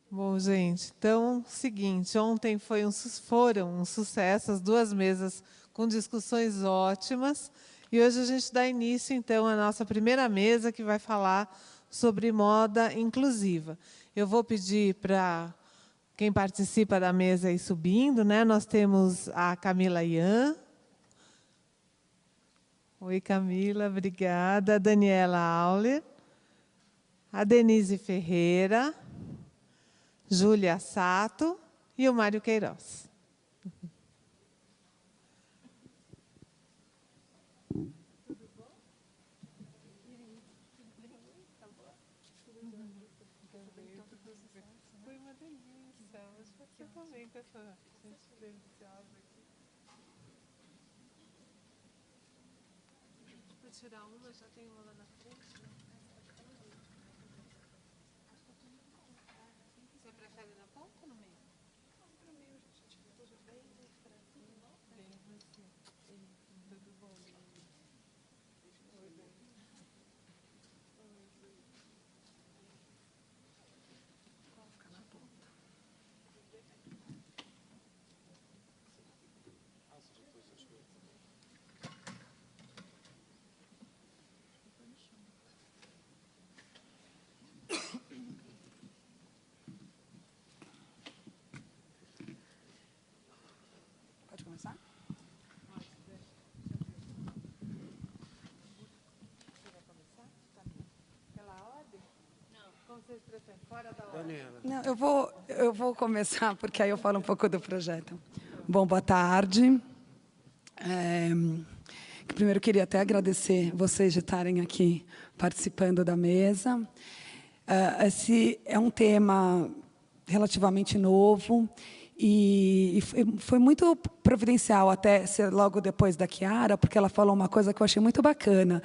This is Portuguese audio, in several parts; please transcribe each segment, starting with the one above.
Bom, gente, então, seguinte, ontem foram um sucesso, as duas mesas com discussões ótimas, e hoje a gente dá início, então, à nossa primeira mesa, que vai falar sobre moda inclusiva. Eu vou pedir para quem participa da mesa ir subindo, né? Nós temos a Camila Ian. Oi, Camila, obrigada. A Daniela Auler, a Denise Ferreira, Júlia Sato e o Mário Queiroz. Foi uma delícia. Você também com essa gente deliciosa aqui. Vou tirar uma, já tem uma lá na frente. Você prefere na ponta ou no meio? No meio, gente. Tudo bem, fraquinho. Bem, assim. Tudo bom. Oi, bem. Coloca na ponta. Pode começar? Você vai começar? Tá bem. Pela ordem? Não. Como vocês preferem? Fora da ordem? Daniela. Não, eu vou começar, porque aí eu falo um pouco do projeto. Bom, boa tarde. Primeiro, queria até agradecer vocês de estarem aqui participando da mesa. Esse é um tema relativamente novo e foi muito providencial até ser logo depois da Chiara, porque ela falou uma coisa que eu achei muito bacana,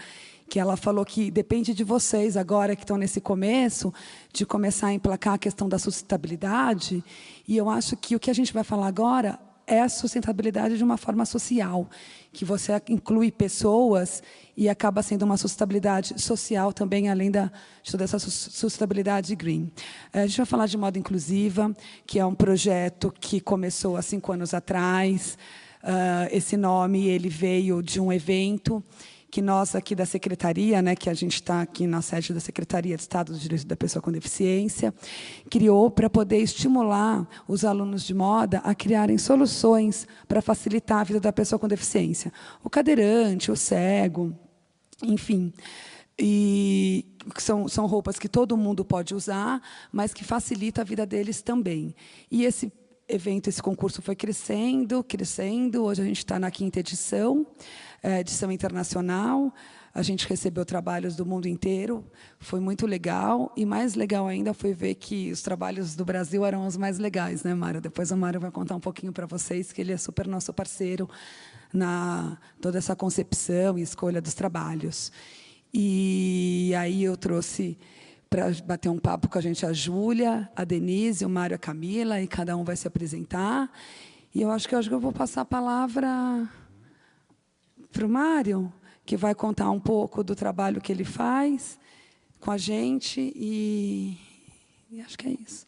que ela falou que depende de vocês, agora que estão nesse começo, de começar a emplacar a questão da sustentabilidade. E eu acho que o que a gente vai falar agora é a sustentabilidade de uma forma social, que você inclui pessoas e acaba sendo uma sustentabilidade social também, além de toda essa sustentabilidade green. A gente vai falar de moda inclusiva, que é um projeto que começou há 5 anos atrás. Esse nome ele veio de um evento que nós aqui da Secretaria, né, que a gente está aqui na sede da Secretaria de Estado dos Direitos da Pessoa com Deficiência, criou para poder estimular os alunos de moda a criarem soluções para facilitar a vida da pessoa com deficiência. O cadeirante, o cego, enfim. E são roupas que todo mundo pode usar, mas que facilita a vida deles também. E esse evento, esse concurso foi crescendo, crescendo. Hoje a gente está na 5ª edição, edição internacional. A gente recebeu trabalhos do mundo inteiro, foi muito legal. E mais legal ainda foi ver que os trabalhos do Brasil eram os mais legais, né, Mário? Depois o Mário vai contar um pouquinho para vocês, que ele é super nosso parceiro na toda essa concepção e escolha dos trabalhos. E aí eu trouxe para bater um papo com a gente a Júlia, a Denise, o Mário, a Camila, e cada um vai se apresentar. E eu acho que eu vou passar a palavra para o Mário, que vai contar um pouco do trabalho que ele faz com a gente, e acho que é isso.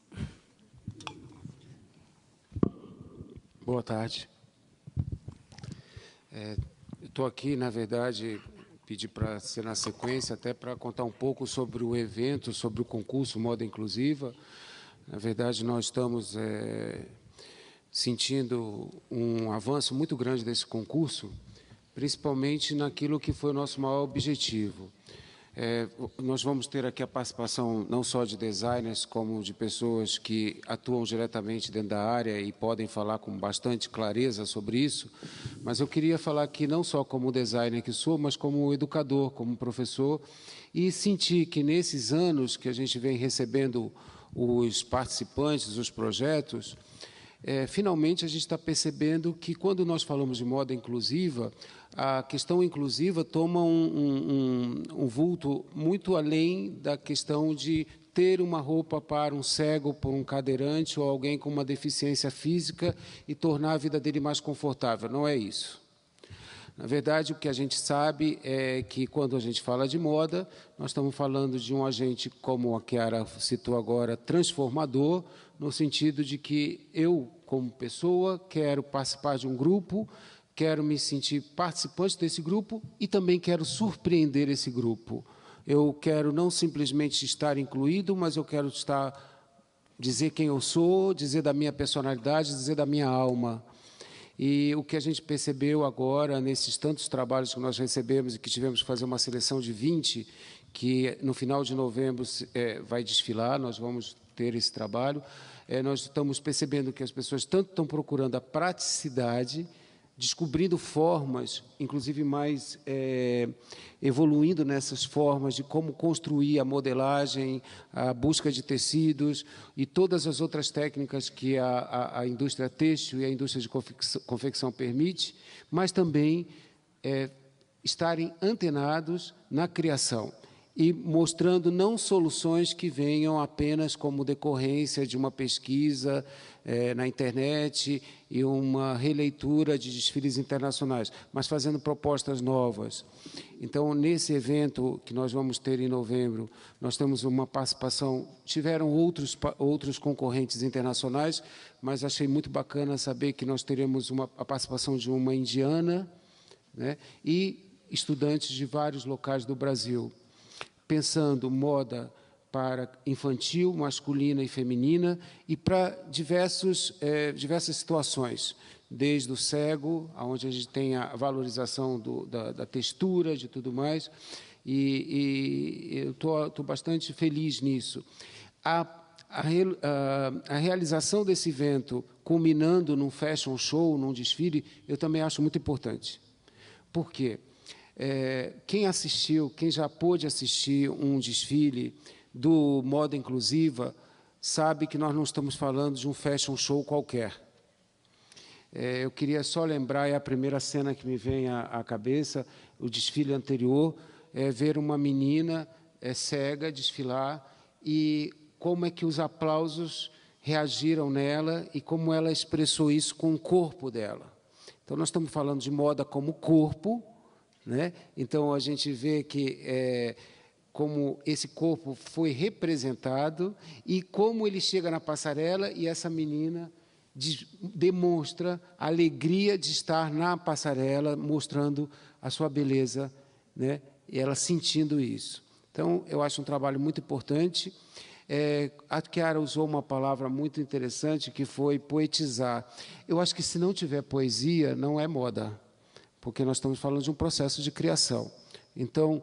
Boa tarde. Estou aqui, na verdade, pedi para ser na sequência, até para contar um pouco sobre o evento, sobre o concurso Moda Inclusiva. Na verdade, nós estamos sentindo um avanço muito grande desse concurso, principalmente naquilo que foi o nosso maior objetivo. Nós vamos ter aqui a participação não só de designers, como de pessoas que atuam diretamente dentro da área e podem falar com bastante clareza sobre isso, mas eu queria falar aqui não só como designer que sou, mas como educador, como professor, e sentir que nesses anos que a gente vem recebendo os participantes, os projetos, finalmente a gente está percebendo que, quando nós falamos de moda inclusiva, a questão inclusiva toma um vulto muito além da questão de ter uma roupa para um cego, para um cadeirante ou alguém com uma deficiência física e tornar a vida dele mais confortável. Não é isso. Na verdade, o que a gente sabe é que, quando a gente fala de moda, nós estamos falando de um agente, como a Chiara citou agora, transformador, no sentido de que eu, como pessoa, quero participar de um grupo, quero me sentir participante desse grupo e também quero surpreender esse grupo. Eu quero não simplesmente estar incluído, mas eu quero dizer quem eu sou, dizer da minha personalidade, dizer da minha alma. E o que a gente percebeu agora, nesses tantos trabalhos que nós recebemos e que tivemos que fazer uma seleção de 20, que no final de novembro vai desfilar, nós vamos ter esse trabalho, nós estamos percebendo que as pessoas tanto estão procurando a praticidade, descobrindo formas, inclusive mais evoluindo nessas formas de como construir a modelagem, a busca de tecidos e todas as outras técnicas que a indústria têxtil e a indústria de confecção permite, mas também estarem antenados na criação e mostrando não soluções que venham apenas como decorrência de uma pesquisa na internet e uma releitura de desfiles internacionais, mas fazendo propostas novas. Então, nesse evento que nós vamos ter em novembro, nós temos uma participação, tiveram outros concorrentes internacionais, mas achei muito bacana saber que nós teremos a participação de uma indiana, né, e estudantes de vários locais do Brasil, pensando moda para infantil, masculina e feminina, e para diversas situações, desde o cego, onde a gente tem a valorização da textura, de tudo mais, e eu estou bastante feliz nisso. A realização desse evento, culminando num fashion show, num desfile, eu também acho muito importante. Por quê? Quem assistiu, quem já pôde assistir um desfile do Moda Inclusiva, sabe que nós não estamos falando de um fashion show qualquer. Eu queria só lembrar, é a primeira cena que me vem à cabeça, o desfile anterior, ver uma menina cega desfilar e como é que os aplausos reagiram nela e como ela expressou isso com o corpo dela. Então, nós estamos falando de moda como corpo, né? Então, a gente vê que como esse corpo foi representado e como ele chega na passarela e essa menina demonstra a alegria de estar na passarela, mostrando a sua beleza, né? E ela sentindo isso. Então, eu acho um trabalho muito importante. A Chiara usou uma palavra muito interessante, que foi poetizar. Eu acho que, se não tiver poesia, não é moda, porque nós estamos falando de um processo de criação. Então,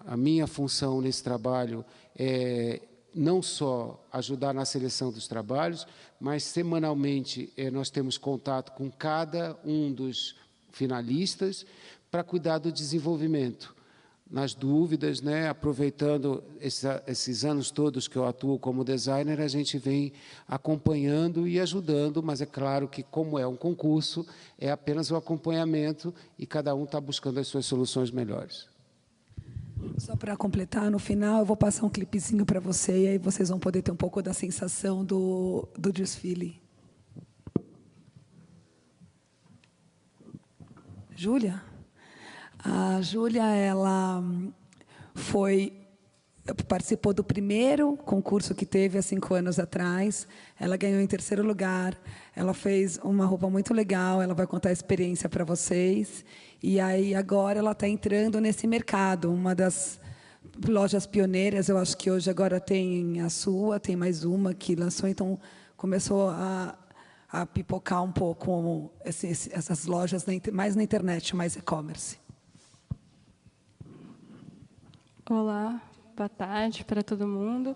a minha função nesse trabalho é não só ajudar na seleção dos trabalhos, mas, semanalmente, nós temos contato com cada um dos finalistas para cuidar do desenvolvimento. Nas dúvidas, né, aproveitando esses anos todos que eu atuo como designer, a gente vem acompanhando e ajudando, mas é claro que, como é um concurso, é apenas o acompanhamento e cada um está buscando as suas soluções melhores. Só para completar, no final, eu vou passar um clipezinho para você, e aí vocês vão poder ter um pouco da sensação do desfile. Júlia? A Júlia, ela participou do primeiro concurso que teve há 5 anos atrás. Ela ganhou em 3º lugar. Ela fez uma roupa muito legal. Ela vai contar a experiência para vocês. E aí agora ela está entrando nesse mercado. Uma das lojas pioneiras, eu acho que hoje agora tem a sua, tem mais uma que lançou. Então começou a pipocar um pouco essas lojas mais na internet, mais e-commerce. Olá, boa tarde para todo mundo.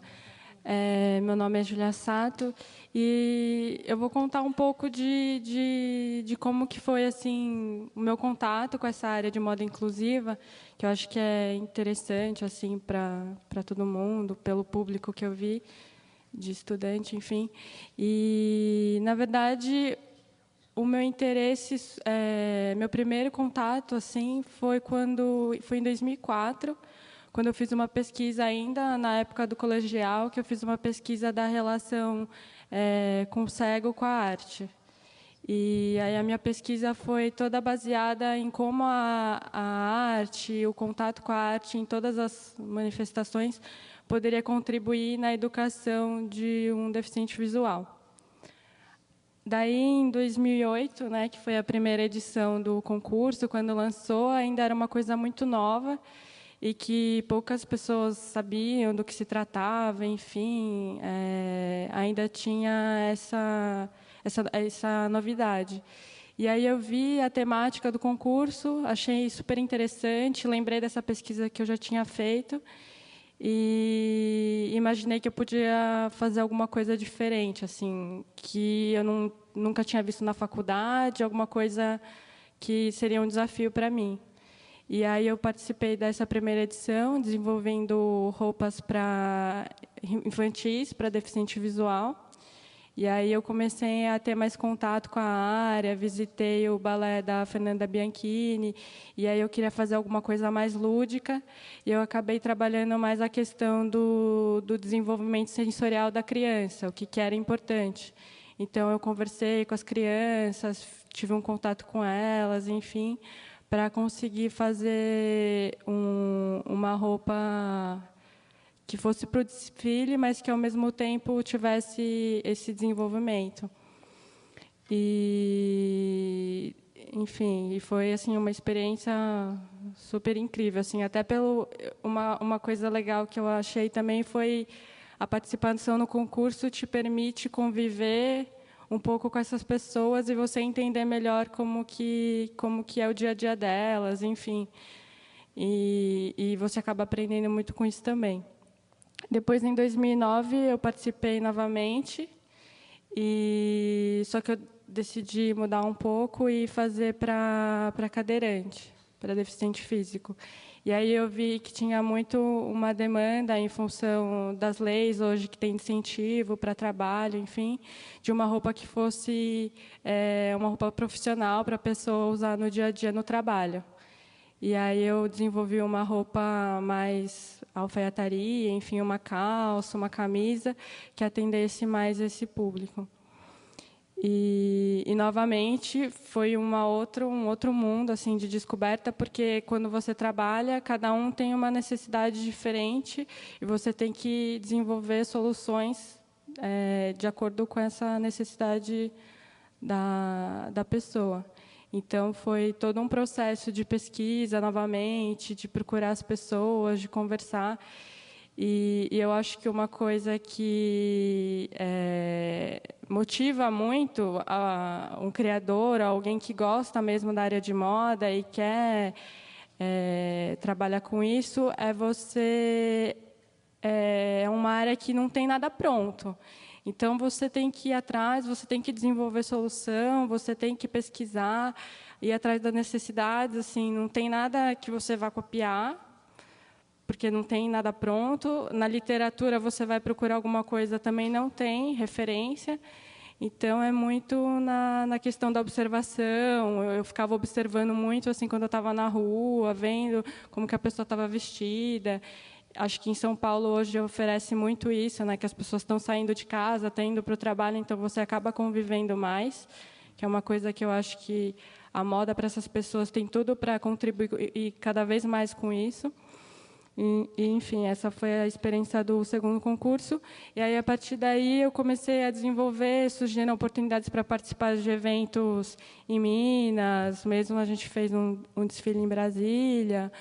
Meu nome é Júlia Sato e eu vou contar um pouco de como que foi assim o meu contato com essa área de moda inclusiva, que eu acho que é interessante assim para todo mundo, pelo público que eu vi, de estudante, enfim. E, na verdade, o meu interesse, meu primeiro contato assim foi em 2004. Quando eu fiz uma pesquisa ainda na época do colegial, que eu fiz uma pesquisa da relação com o cego com a arte. E aí a minha pesquisa foi toda baseada em como a arte, o contato com a arte em todas as manifestações poderia contribuir na educação de um deficiente visual. Daí, em 2008, né, que foi a primeira edição do concurso, quando lançou, ainda era uma coisa muito nova e que poucas pessoas sabiam do que se tratava, enfim, ainda tinha essa novidade. E aí eu vi a temática do concurso, achei super interessante, lembrei dessa pesquisa que eu já tinha feito e imaginei que eu podia fazer alguma coisa diferente, assim, que eu nunca tinha visto na faculdade, alguma coisa que seria um desafio para mim. E aí eu participei dessa primeira edição, desenvolvendo roupas para infantis, para deficiente visual. E aí eu comecei a ter mais contato com a área, visitei o balé da Fernanda Bianchini, e aí eu queria fazer alguma coisa mais lúdica, e eu acabei trabalhando mais a questão do desenvolvimento sensorial da criança, o que era importante. Então, eu conversei com as crianças, tive um contato com elas, enfim, para conseguir fazer uma roupa que fosse para o desfile, mas que, ao mesmo tempo, tivesse esse desenvolvimento. E, enfim, e foi assim uma experiência super incrível. Assim, até uma coisa legal que eu achei também foi a participação no concurso te permite conviver um pouco com essas pessoas e você entender melhor como que é o dia a dia delas, enfim. E você acaba aprendendo muito com isso também. Depois, em 2009, eu participei novamente, só que eu decidi mudar um pouco e fazer para cadeirante, para deficiente físico. E aí eu vi que tinha muito uma demanda em função das leis hoje que tem incentivo para trabalho, enfim, de uma roupa que fosse uma roupa profissional para a pessoa usar no dia a dia no trabalho. E aí eu desenvolvi uma roupa mais alfaiataria, enfim, uma calça, uma camisa, que atendesse mais esse público. E novamente, foi um outro mundo assim de descoberta, porque, quando você trabalha, cada um tem uma necessidade diferente e você tem que desenvolver soluções de acordo com essa necessidade da pessoa. Então, foi todo um processo de pesquisa, novamente, de procurar as pessoas, de conversar. E eu acho que uma coisa que motiva muito um criador, alguém que gosta mesmo da área de moda e quer trabalhar com isso, é uma área que não tem nada pronto. Então, você tem que ir atrás, você tem que desenvolver solução, você tem que pesquisar, ir atrás das necessidades. Assim, não tem nada que você vá copiar, porque não tem nada pronto. Na literatura, você vai procurar alguma coisa, também não tem referência. Então, é muito na questão da observação. Eu ficava observando muito, assim, quando eu estava na rua, vendo como que a pessoa estava vestida. Acho que em São Paulo hoje oferece muito isso, né, que as pessoas estão saindo de casa, estão indo para o trabalho, então você acaba convivendo mais, que é uma coisa que eu acho que a moda para essas pessoas tem tudo para contribuir e cada vez mais com isso. Enfim, essa foi a experiência do segundo concurso. E aí, a partir daí, eu comecei a desenvolver, surgindo oportunidades para participar de eventos em Minas, mesmo a gente fez um desfile em Brasília.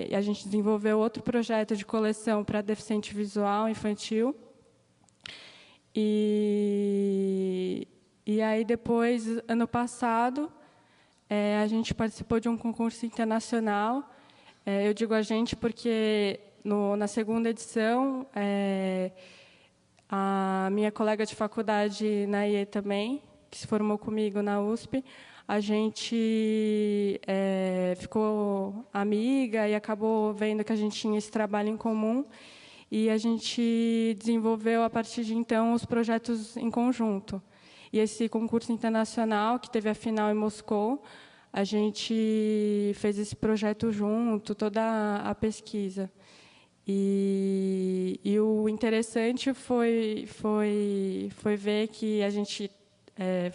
E a gente desenvolveu outro projeto de coleção para deficiente visual infantil. E aí, depois, ano passado, a gente participou de um concurso internacional. Eu digo a gente porque, na segunda edição, a minha colega de faculdade, Naie, também, que se formou comigo na USP, a gente ficou amiga e acabou vendo que a gente tinha esse trabalho em comum, e a gente desenvolveu, a partir de então, os projetos em conjunto. E esse concurso internacional, que teve a final em Moscou, a gente fez esse projeto junto, toda a pesquisa. E o interessante foi ver que a gente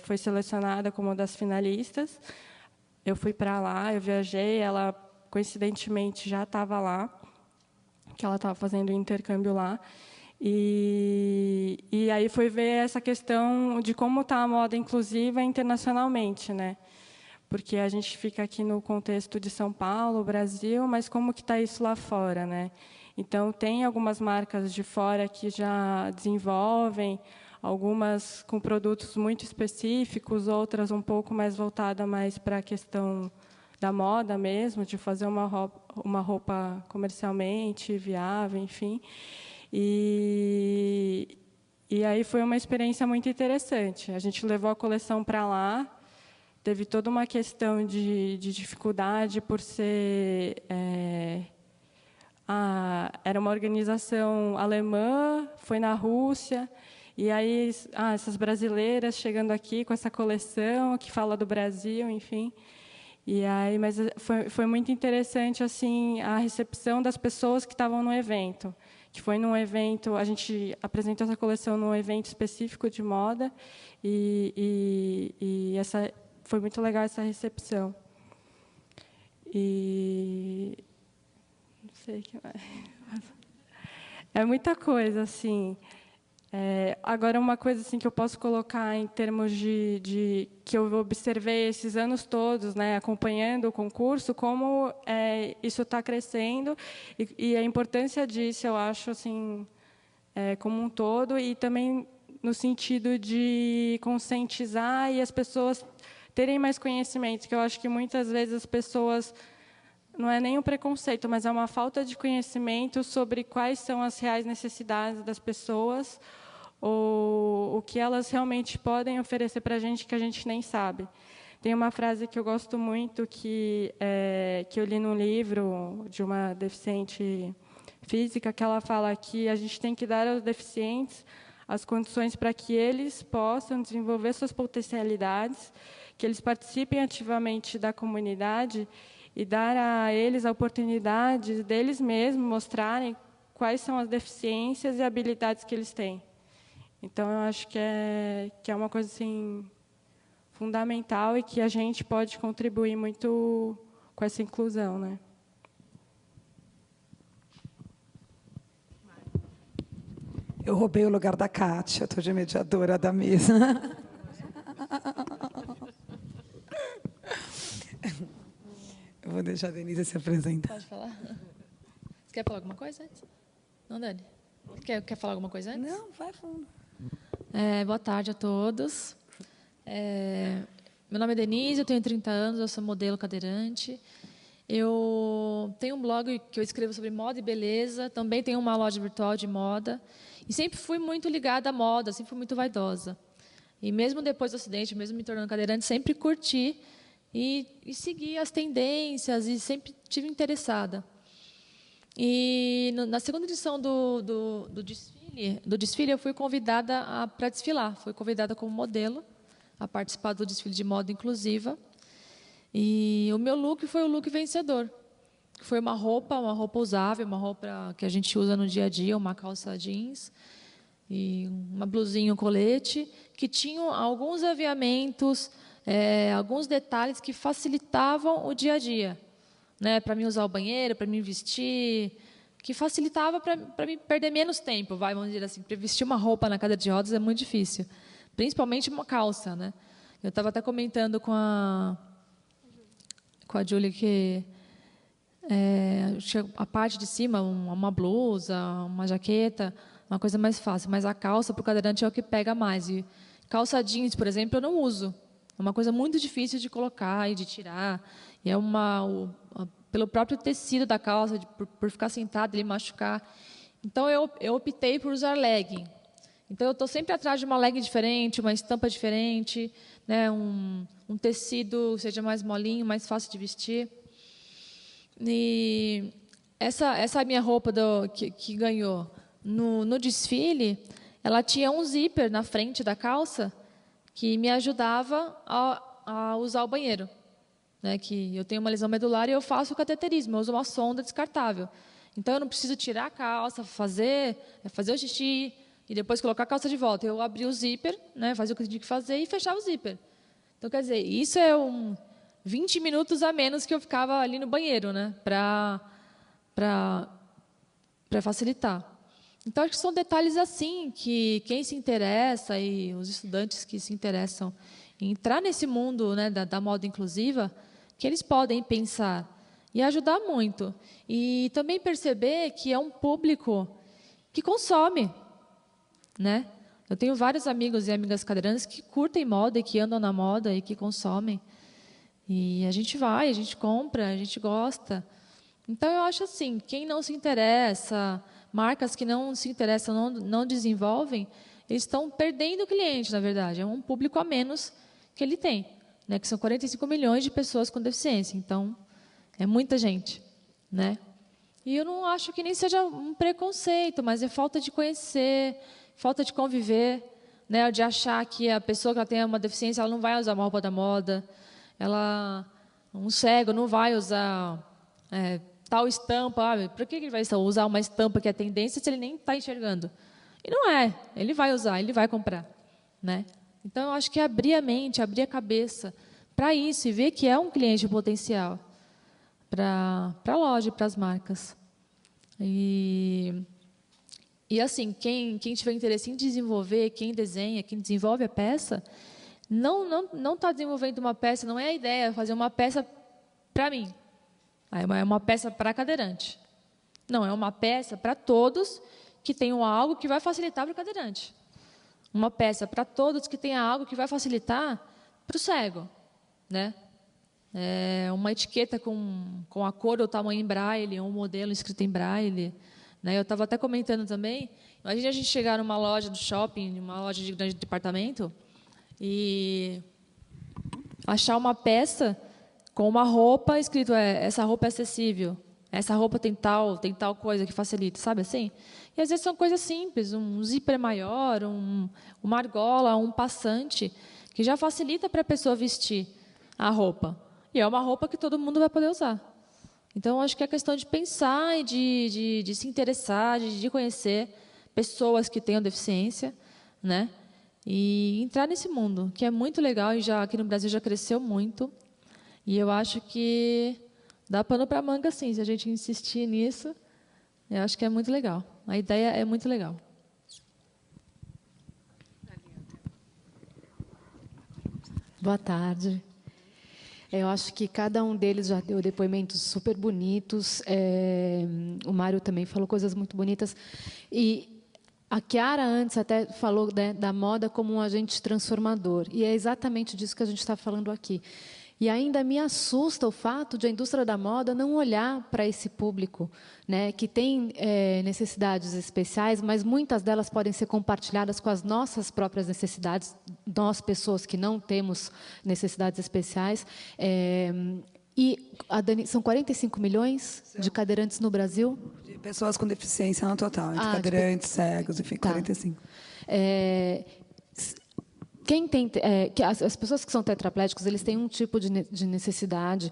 foi selecionada como uma das finalistas. Eu fui para lá, eu viajei, ela, coincidentemente, já estava lá, que ela estava fazendo intercâmbio lá. E aí foi ver essa questão de como está a moda inclusiva internacionalmente, né? Porque a gente fica aqui no contexto de São Paulo, Brasil, mas como que está isso lá fora, né? Então, tem algumas marcas de fora que já desenvolvem, algumas com produtos muito específicos, outras um pouco mais voltadas mais para a questão da moda mesmo, de fazer uma roupa comercialmente viável, enfim. E aí foi uma experiência muito interessante. A gente levou a coleção para lá, teve toda uma questão de dificuldade por ser... era uma organização alemã, foi na Rússia, e aí essas brasileiras chegando aqui com essa coleção que fala do Brasil, enfim. E aí, mas foi muito interessante assim a recepção das pessoas que estavam no evento, que foi num evento, a gente apresentou essa coleção num evento específico de moda, e essa foi muito legal essa recepção. E não sei o que mais. É muita coisa, assim. Agora, uma coisa assim que eu posso colocar em termos de que eu observei esses anos todos, né, acompanhando o concurso, como isso está crescendo e a importância disso, eu acho, assim, como um todo, e também no sentido de conscientizar e as pessoas terem mais conhecimento, que eu acho que muitas vezes as pessoas não é nem um preconceito, mas é uma falta de conhecimento sobre quais são as reais necessidades das pessoas ou o que elas realmente podem oferecer para a gente que a gente nem sabe. Tem uma frase que eu gosto muito, que eu li num livro de uma deficiente física, que ela fala que a gente tem que dar aos deficientes as condições para que eles possam desenvolver suas potencialidades, que eles participem ativamente da comunidade e dar a eles a oportunidade deles mesmos mostrarem quais são as deficiências e habilidades que eles têm. Então, eu acho que é uma coisa assim, fundamental e que a gente pode contribuir muito com essa inclusão, né? Eu roubei o lugar da Kátia, estou de mediadora da mesa. Eu vou deixar a Denise se apresentar. Pode falar? Você quer falar alguma coisa antes? Não, Dani? Quer falar alguma coisa antes? Não, vai falando. Boa tarde a todos. Meu nome é Denise, eu tenho 30 anos, eu sou modelo cadeirante. Eu tenho um blog que eu escrevo sobre moda e beleza, também tenho uma loja virtual de moda. E sempre fui muito ligada à moda, sempre fui muito vaidosa. E mesmo depois do acidente, mesmo me tornando cadeirante, sempre curti e segui as tendências e sempre tive interessada. E na segunda edição do desfile, eu fui convidada para desfilar. Fui convidada como modelo a participar do desfile de moda inclusiva. E o meu look foi o look vencedor. Foi uma roupa usável, uma roupa que a gente usa no dia a dia, uma calça jeans e uma blusinha, um colete, que tinham alguns aviamentos, alguns detalhes que facilitavam o dia a dia, né, para mim usar o banheiro, para mim vestir, que facilitava para mim perder menos tempo, vamos dizer assim, para vestir uma roupa na cadeira de rodas é muito difícil, principalmente uma calça, né? Eu estava até comentando com a Júlia que a parte de cima, uma blusa, uma jaqueta, uma coisa mais fácil, mas a calça para o cadeirante é o que pega mais. E calça jeans, por exemplo, eu não uso. É uma coisa muito difícil de colocar e de tirar. E pelo próprio tecido da calça, por ficar sentada, ele machucar. Então, eu optei por usar legging. Então, eu estou sempre atrás de uma legging diferente, uma estampa diferente, né, um tecido seja mais molinho, mais fácil de vestir. E essa minha roupa que ganhou no desfile, ela tinha um zíper na frente da calça que me ajudava a usar o banheiro, né? Que eu tenho uma lesão medular e eu faço cateterismo, eu uso uma sonda descartável. Então eu não preciso tirar a calça, fazer o xixi, e depois colocar a calça de volta. Eu abri o zíper, né, fazia o que eu tinha que fazer e fechava o zíper. Então, quer dizer, isso é 20 minutos a menos que eu ficava ali no banheiro, né, para facilitar. Então, acho que são detalhes assim que quem se interessa e os estudantes que se interessam em entrar nesse mundo, né, da moda inclusiva, que eles podem pensar e ajudar muito. E também perceber que é um público que consome, né? Eu tenho vários amigos e amigas cadeirantes que curtem moda e que andam na moda e que consomem. E a gente vai, a gente compra, a gente gosta. Então, eu acho assim, quem não se interessa, marcas que não se interessam, não desenvolvem, eles estão perdendo o cliente, na verdade. É um público a menos que ele tem, né? Que são 45 milhões de pessoas com deficiência. Então, é muita gente, né? E eu não acho que nem seja um preconceito, mas é falta de conhecer, falta de conviver, né? De achar que a pessoa que ela tem uma deficiência, ela não vai usar uma roupa da moda, um cego não vai usar tal estampa. Por que ele vai usar uma estampa que é tendência se ele nem está enxergando? E não é. Ele vai usar, ele vai comprar, né? Então, eu acho que abrir a mente, abrir a cabeça para isso e ver que é um cliente potencial para a loja e para as marcas. E assim, quem tiver interesse em desenvolver, quem desenha, quem desenvolve a peça, não está desenvolvendo uma peça, não é a ideia fazer uma peça para mim. É uma peça para cadeirante. Não, é uma peça para todos que tenham algo que vai facilitar para o cadeirante. Uma peça para todos que tenha algo que vai facilitar para o cego, né? Uma etiqueta com a cor ou o tamanho em braille, um modelo escrito em braille, né? Eu estava até comentando também, imagina a gente chegar numa loja do shopping, numa loja de grande departamento, e achar uma peça com uma roupa escrito, essa roupa é acessível, essa roupa tem tal coisa que facilita, sabe assim? E às vezes são coisas simples, um zíper maior, uma argola, um passante, que já facilita para a pessoa vestir a roupa. E é uma roupa que todo mundo vai poder usar. Então, acho que é questão de pensar e de se interessar, de conhecer pessoas que tenham deficiência, né? E entrar nesse mundo, que é muito legal e já aqui no Brasil já cresceu muito. E eu acho que dá pano para manga, sim, se a gente insistir nisso. Eu acho que é muito legal. A ideia é muito legal. Boa tarde. Eu acho que cada um deles já deu depoimentos super bonitos. O Mário também falou coisas muito bonitas. E a Chiara antes até falou, né, da moda como um agente transformador. E é exatamente disso que a gente está falando aqui. E ainda me assusta o fato de a indústria da moda não olhar para esse público, né, que tem necessidades especiais, mas muitas delas podem ser compartilhadas com as nossas próprias necessidades, nós, pessoas que não temos necessidades especiais. E são 45 milhões de cadeirantes no Brasil? De pessoas com deficiência no total, entre cadeirantes, cegos, enfim, tá. 45. As pessoas que são tetraplégicos, eles têm um tipo de necessidade.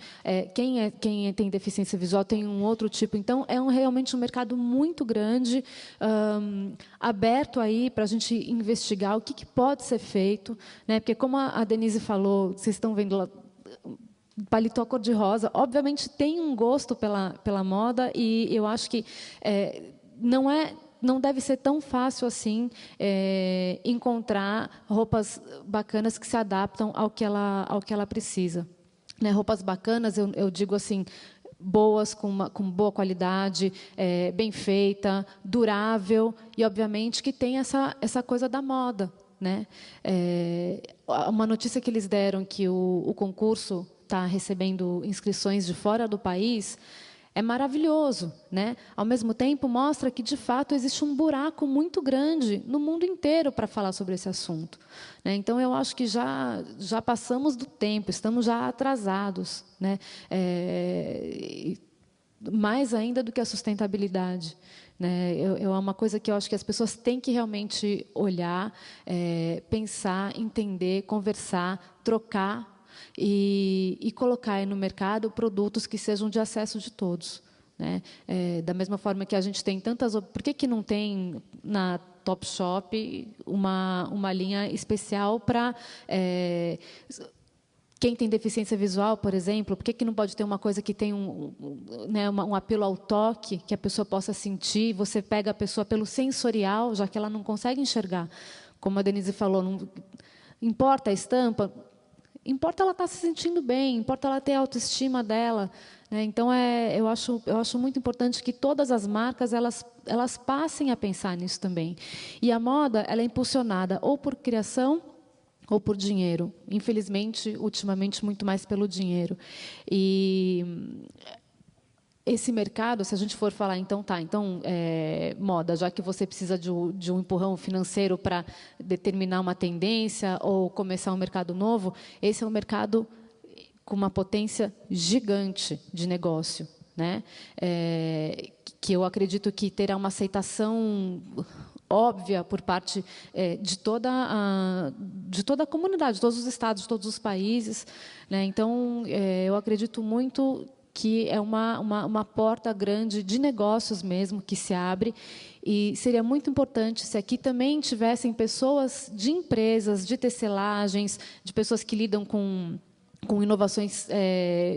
Quem tem deficiência visual tem um outro tipo. Então, realmente um mercado muito grande, aberto aí para a gente investigar o que pode ser feito, né? Porque, como a Denise falou, vocês estão vendo lá, paletó cor-de-rosa, obviamente tem um gosto pela moda, e eu acho que não deve ser tão fácil assim encontrar roupas bacanas que se adaptam ao que ela precisa. Né? Roupas bacanas, eu digo assim, boas, com boa qualidade, bem feita, durável e, obviamente, que tem essa coisa da moda. Né? Uma notícia que eles deram, que o concurso está recebendo inscrições de fora do país, é maravilhoso, né? Ao mesmo tempo, mostra que, de fato, existe um buraco muito grande no mundo inteiro para falar sobre esse assunto. Né? Então, eu acho que já passamos do tempo, estamos já atrasados, né? Mais ainda do que a sustentabilidade. Né? É uma coisa que eu acho que as pessoas têm que realmente olhar, pensar, entender, conversar, trocar, e colocar aí no mercado produtos que sejam de acesso de todos. Né? Da mesma forma que a gente tem tantas... Por que não tem Topshop uma linha especial para quem tem deficiência visual, por exemplo. Por que não pode ter uma coisa que tem um apelo ao toque, que a pessoa possa sentir? Você pega a pessoa pelo sensorial, já que ela não consegue enxergar. Como a Denise falou, não importa a estampa, importa ela estar se sentindo bem, importa ela ter a autoestima dela. Então, eu acho muito importante que todas as marcas elas passem a pensar nisso também. E a moda ela é impulsionada ou por criação ou por dinheiro. Infelizmente, ultimamente, muito mais pelo dinheiro. E esse mercado, se a gente for falar, então, moda, já que você precisa de um empurrão financeiro para determinar uma tendência ou começar um mercado novo, esse é um mercado com uma potência gigante de negócio, né? Que eu acredito que terá uma aceitação óbvia por parte de toda a comunidade, de todos os estados, de todos os países, né? Então, eu acredito muito que é uma porta grande de negócios mesmo que se abre, e seria muito importante se aqui também tivessem pessoas de empresas, de tecelagens, de pessoas que lidam com inovações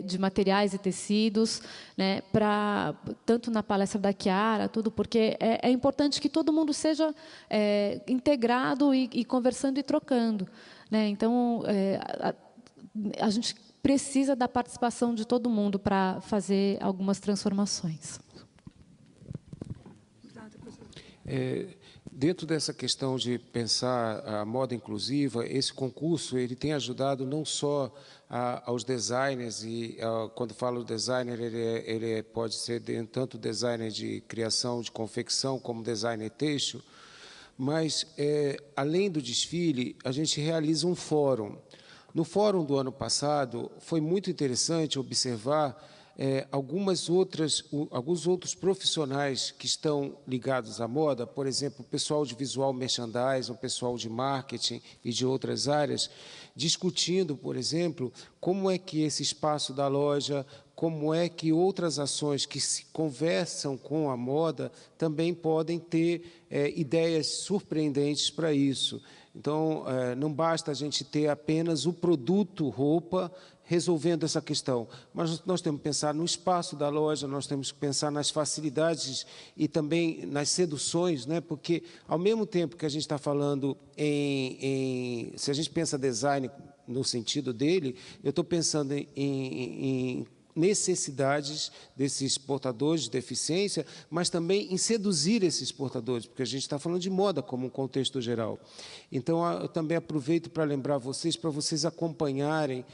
de materiais e tecidos, né, tanto na palestra da Chiara, tudo, porque é importante que todo mundo seja integrado e conversando e trocando, né? Então, a gente precisa da participação de todo mundo para fazer algumas transformações. Dentro dessa questão de pensar a moda inclusiva, esse concurso ele tem ajudado não só aos designers, e quando falo designer, ele pode ser tanto designer de criação, de confecção, como designer têxtil, mas, além do desfile, a gente realiza um fórum. No fórum do ano passado, foi muito interessante observar alguns outros profissionais que estão ligados à moda, por exemplo, o pessoal de visual merchandising, o pessoal de marketing e de outras áreas, discutindo, por exemplo, como é que esse espaço da loja, como é que outras ações que se conversam com a moda também podem ter ideias surpreendentes para isso. Então, não basta a gente ter apenas o produto roupa resolvendo essa questão, mas nós temos que pensar no espaço da loja, nós temos que pensar nas facilidades e também nas seduções, né? Porque, ao mesmo tempo que a gente está falando se a gente pensa design no sentido dele, eu estou pensando em necessidades desses portadores de deficiência, mas também em seduzir esses portadores, porque a gente está falando de moda como um contexto geral. Então, eu também aproveito para lembrar vocês, para vocês acompanharem,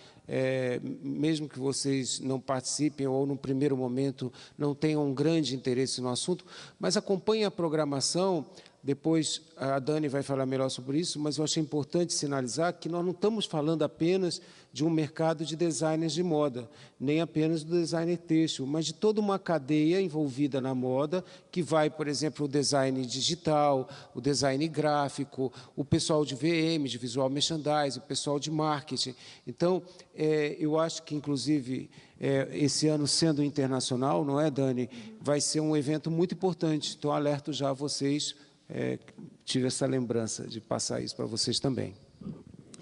mesmo que vocês não participem ou, no primeiro momento, não tenham um grande interesse no assunto, mas acompanhem a programação. Depois a Dani vai falar melhor sobre isso, mas eu achei importante sinalizar que nós não estamos falando apenas de um mercado de designers de moda, nem apenas do designer têxtil, mas de toda uma cadeia envolvida na moda, que vai, por exemplo, o design digital, o design gráfico, o pessoal de VM, de visual merchandising, o pessoal de marketing. Então, eu acho que, inclusive, esse ano sendo internacional, não é, Dani? Vai ser um evento muito importante. Então, alerto já a vocês. Tive essa lembrança de passar isso para vocês também.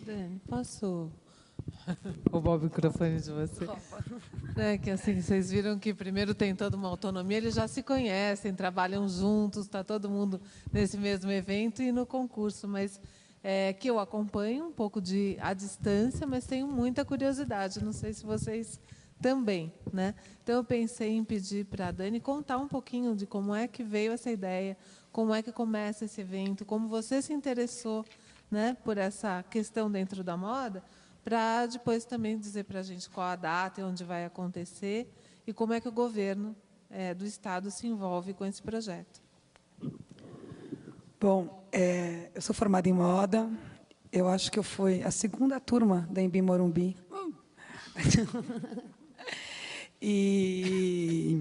Dani, posso roubar o microfone de você? Que assim, vocês viram que primeiro tem toda uma autonomia, eles já se conhecem, trabalham juntos, está todo mundo nesse mesmo evento e no concurso, mas que eu acompanho um pouco à distância, mas tenho muita curiosidade, não sei se vocês também, né? Então, eu pensei em pedir para a Dani contar um pouquinho de como é que veio essa ideia, como é que começa esse evento, como você se interessou, né, por essa questão dentro da moda, para depois também dizer para a gente qual a data e onde vai acontecer e como é que o governo do Estado se envolve com esse projeto. Bom, eu sou formada em moda. Eu acho que eu fui a segunda turma da Embi Morumbi. E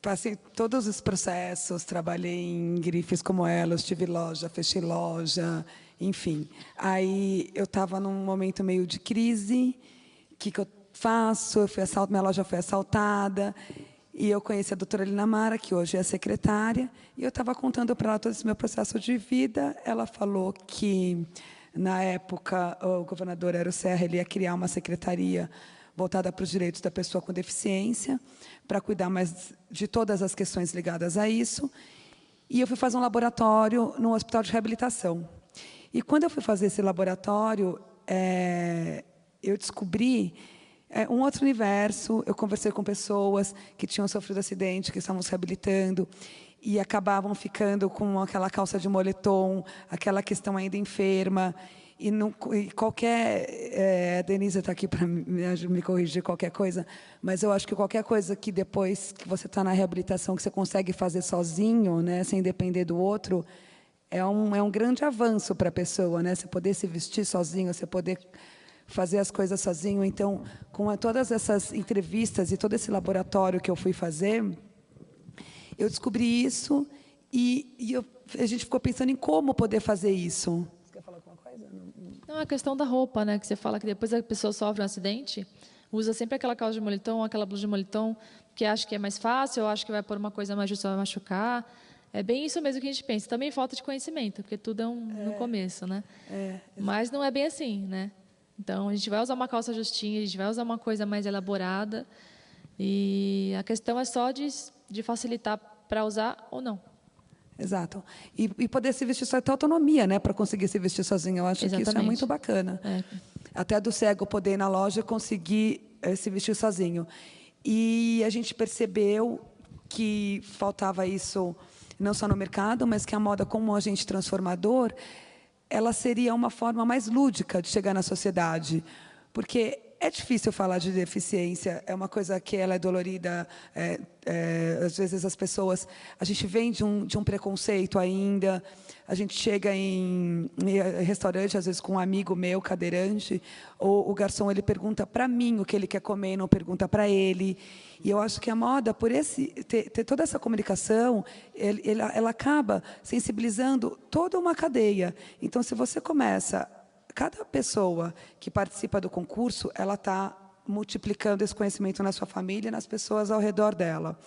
passei todos os processos, trabalhei em grifes como elas, tive loja, fechei loja, enfim. Aí eu estava num momento meio de crise. O que eu faço? Minha loja foi assaltada. E eu conheci a doutora Elina Mara, que hoje é secretária, e eu estava contando para ela todo esse meu processo de vida. Ela falou que, na época, o governador Aécio Serra ele ia criar uma secretaria voltada para os direitos da pessoa com deficiência, para cuidar mais de todas as questões ligadas a isso. E eu fui fazer um laboratório no hospital de reabilitação. E, quando eu fui fazer esse laboratório, eu descobri um outro universo. Eu conversei com pessoas que tinham sofrido acidente, que estavam se reabilitando, e acabavam ficando com aquela calça de moletom, aquela questão ainda enferma. E qualquer... a Denise está aqui para me corrigir qualquer coisa, mas eu acho que qualquer coisa que depois que você está na reabilitação, que você consegue fazer sozinho, né, sem depender do outro, é um grande avanço para a pessoa, né? Você poder se vestir sozinho, você poder fazer as coisas sozinho. Então, com todas essas entrevistas e todo esse laboratório que eu fui fazer, eu descobri isso e a gente ficou pensando em como poder fazer isso. Você quer falar alguma coisa? Não, a questão da roupa, né? Que você fala que depois a pessoa sofre um acidente, usa sempre aquela calça de moletom, aquela blusa de moletom, porque acha que é mais fácil, ou acha que vai pôr uma coisa mais justa, vai machucar. É bem isso mesmo que a gente pensa. Também falta de conhecimento, porque tudo no começo, né? Mas não é bem assim, né? Então, a gente vai usar uma calça justinha, a gente vai usar uma coisa mais elaborada, e a questão é só de facilitar para usar ou não. Exato. E poder se vestir só, ter autonomia, né, para conseguir se vestir sozinho. Eu acho que isso é muito bacana. Até do cego poder ir na loja e conseguir se vestir sozinho. E a gente percebeu que faltava isso não só no mercado, mas que a moda, como um agente transformador, ela seria uma forma mais lúdica de chegar na sociedade. Porque é difícil falar de deficiência, é uma coisa que ela é dolorida. Às vezes as pessoas... A gente vem de um preconceito ainda. A gente chega em restaurante, às vezes, com um amigo meu, cadeirante, ou o garçom ele pergunta para mim o que ele quer comer, e não pergunta para ele. E eu acho que a moda, por ter toda essa comunicação, ela acaba sensibilizando toda uma cadeia. Então, se você começa... Cada pessoa que participa do concurso, ela está multiplicando esse conhecimento na sua família e nas pessoas ao redor dela.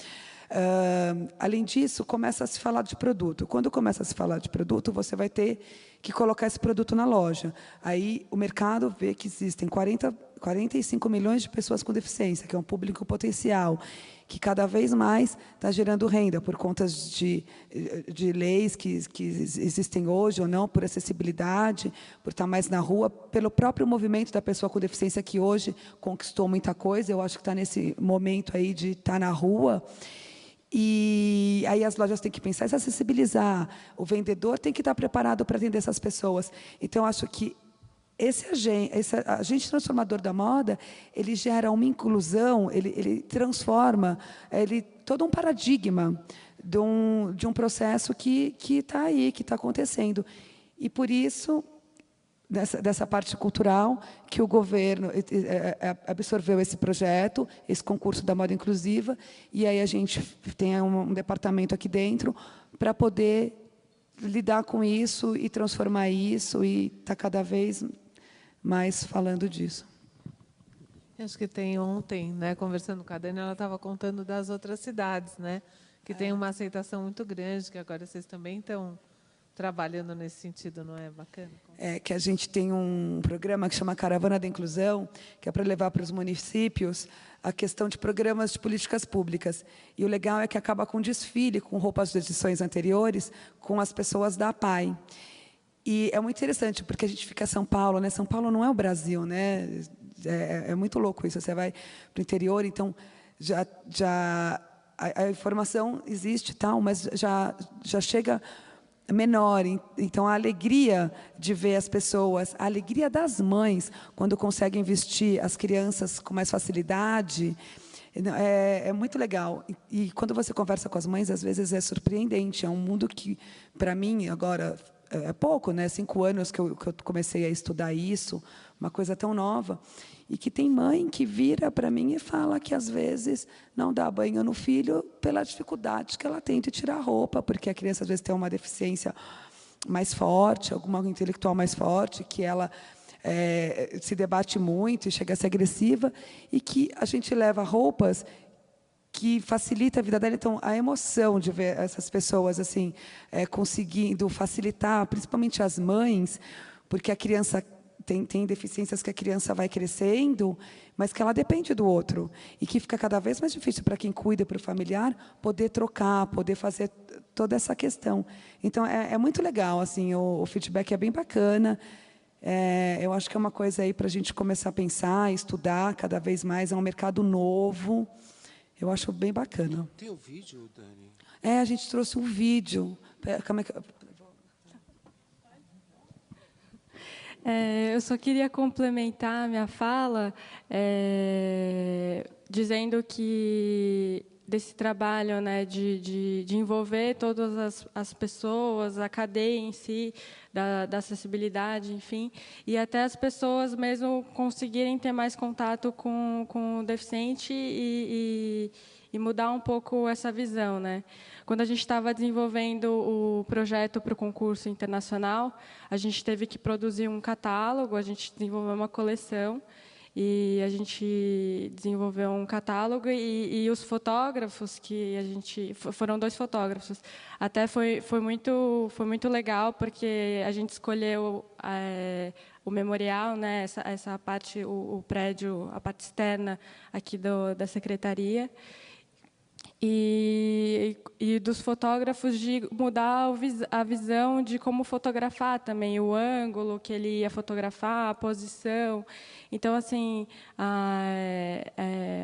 Além disso, começa a se falar de produto. Quando começa a se falar de produto, você vai ter que colocar esse produto na loja. Aí o mercado vê que existem 45 milhões de pessoas com deficiência, que é um público potencial, que cada vez mais está gerando renda por conta de leis que existem hoje ou não, por acessibilidade, por estar mais na rua, pelo próprio movimento da pessoa com deficiência, que hoje conquistou muita coisa. Eu acho que está nesse momento aí de estar na rua. E aí as lojas têm que pensar em se acessibilizar. O vendedor tem que estar preparado para atender essas pessoas. Então, eu acho que esse agente transformador da moda, ele gera uma inclusão, ele transforma todo um paradigma de um processo que está aí, que está acontecendo. E, por isso, dessa parte cultural, que o governo absorveu esse projeto, esse concurso da moda inclusiva, e aí a gente tem um departamento aqui dentro para poder lidar com isso e transformar isso, e está cada vez mais falando disso. Acho que tem ontem, né, conversando com a Dani, ela estava contando das outras cidades, né, que tem uma aceitação muito grande, que agora vocês também estão trabalhando nesse sentido, não é bacana? Que a gente tem um programa que chama Caravana da Inclusão, que é para levar para os municípios a questão de programas de políticas públicas. E o legal é que acaba com desfile, com roupas de edições anteriores, com as pessoas da APAE. E é muito interessante, porque a gente fica em São Paulo, né? São Paulo não é o Brasil, né? É muito louco isso. Você vai para o interior, então a informação existe, tal, mas já chega menor. Então, a alegria de ver as pessoas, a alegria das mães quando conseguem vestir as crianças com mais facilidade, é muito legal. E quando você conversa com as mães, às vezes é surpreendente. É um mundo que, para mim, agora é pouco, né? 5 anos que eu comecei a estudar isso, uma coisa tão nova, e que tem mãe que vira para mim e fala que, às vezes, não dá banho no filho pela dificuldade que ela tem de tirar a roupa, porque a criança, às vezes, tem uma deficiência mais forte, alguma intelectual mais forte, que ela se debate muito e chega a ser agressiva, e que a gente leva roupas que facilita a vida dela. Então, a emoção de ver essas pessoas assim conseguindo facilitar, principalmente as mães, porque a criança tem deficiências que a criança vai crescendo, mas que ela depende do outro. E que fica cada vez mais difícil para quem cuida, para o familiar, poder trocar, poder fazer toda essa questão. Então, é muito legal, assim, o feedback é bem bacana. Eu acho que é uma coisa aí para a gente começar a pensar, estudar cada vez mais. É um mercado novo. Eu acho bem bacana. Tem o vídeo, Dani? A gente trouxe um vídeo. Como é que... Eu só queria complementar a minha fala, dizendo que desse trabalho, né, de envolver todas as pessoas, a cadeia em si, da acessibilidade, enfim, e até as pessoas mesmo conseguirem ter mais contato com o deficiente e mudar um pouco essa visão, né? Quando a gente estava desenvolvendo o projeto para o concurso internacional, a gente teve que produzir um catálogo, a gente desenvolveu uma coleção, e a gente desenvolveu um catálogo, e os fotógrafos que a gente... Foram 2 fotógrafos. Até foi muito legal, porque a gente escolheu o memorial, né, essa parte, o prédio, a parte externa aqui da secretaria, e dos fotógrafos de mudar a visão de como fotografar também, o ângulo que ele ia fotografar, a posição. Então, assim,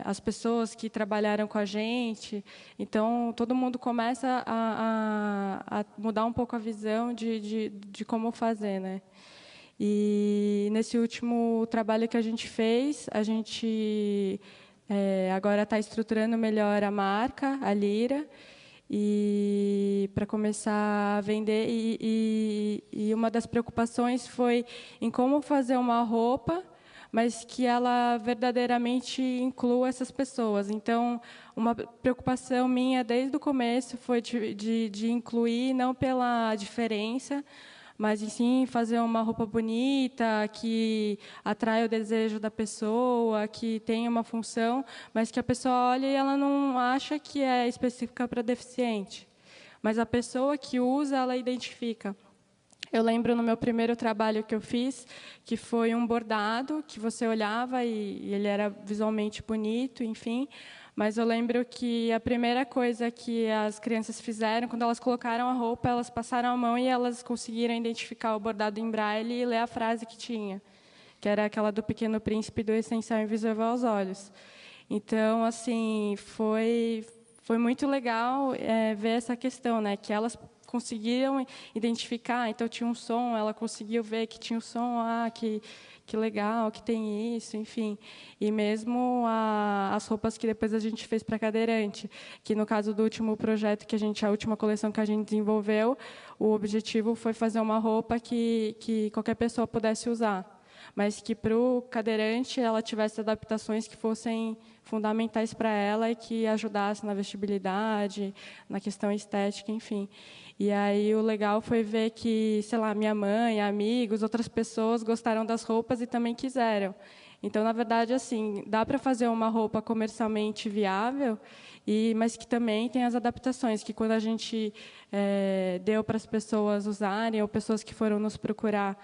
as pessoas que trabalharam com a gente, então, todo mundo começa a mudar um pouco a visão de como fazer, né? E, nesse último trabalho que a gente fez, a gente... agora está estruturando melhor a marca, a Lira, e para começar a vender. E uma das preocupações foi em como fazer uma roupa, mas que ela verdadeiramente inclua essas pessoas. Então, uma preocupação minha desde o começo foi de incluir, não pela diferença, mas, sim, fazer uma roupa bonita, que atrai o desejo da pessoa, que tenha uma função, mas que a pessoa olha e ela não acha que é específica para deficiente. Mas a pessoa que usa, ela identifica. Eu lembro no meu primeiro trabalho que eu fiz, que foi um bordado, que você olhava e ele era visualmente bonito, enfim. Mas eu lembro que a primeira coisa que as crianças fizeram, quando elas colocaram a roupa, elas passaram a mão e elas conseguiram identificar o bordado em braille e ler a frase que tinha, que era aquela do Pequeno Príncipe, do essencial invisível aos olhos. Então, assim, foi muito legal ver essa questão, né, que elas conseguiram identificar. Então, tinha um som, ela conseguiu ver que tinha um som, que legal, que tem isso, enfim. E mesmo as roupas que depois a gente fez para cadeirante, que no caso do último projeto a última coleção que a gente desenvolveu, o objetivo foi fazer uma roupa que qualquer pessoa pudesse usar, mas que para o cadeirante ela tivesse adaptações que fossem fundamentais para ela e que ajudassem na vestibilidade, na questão estética, enfim. E aí o legal foi ver que, sei lá, minha mãe, amigos, outras pessoas gostaram das roupas e também quiseram. Então, na verdade, assim, dá para fazer uma roupa comercialmente viável, mas que também tem as adaptações, que quando a gente deu para as pessoas usarem, ou pessoas que foram nos procurar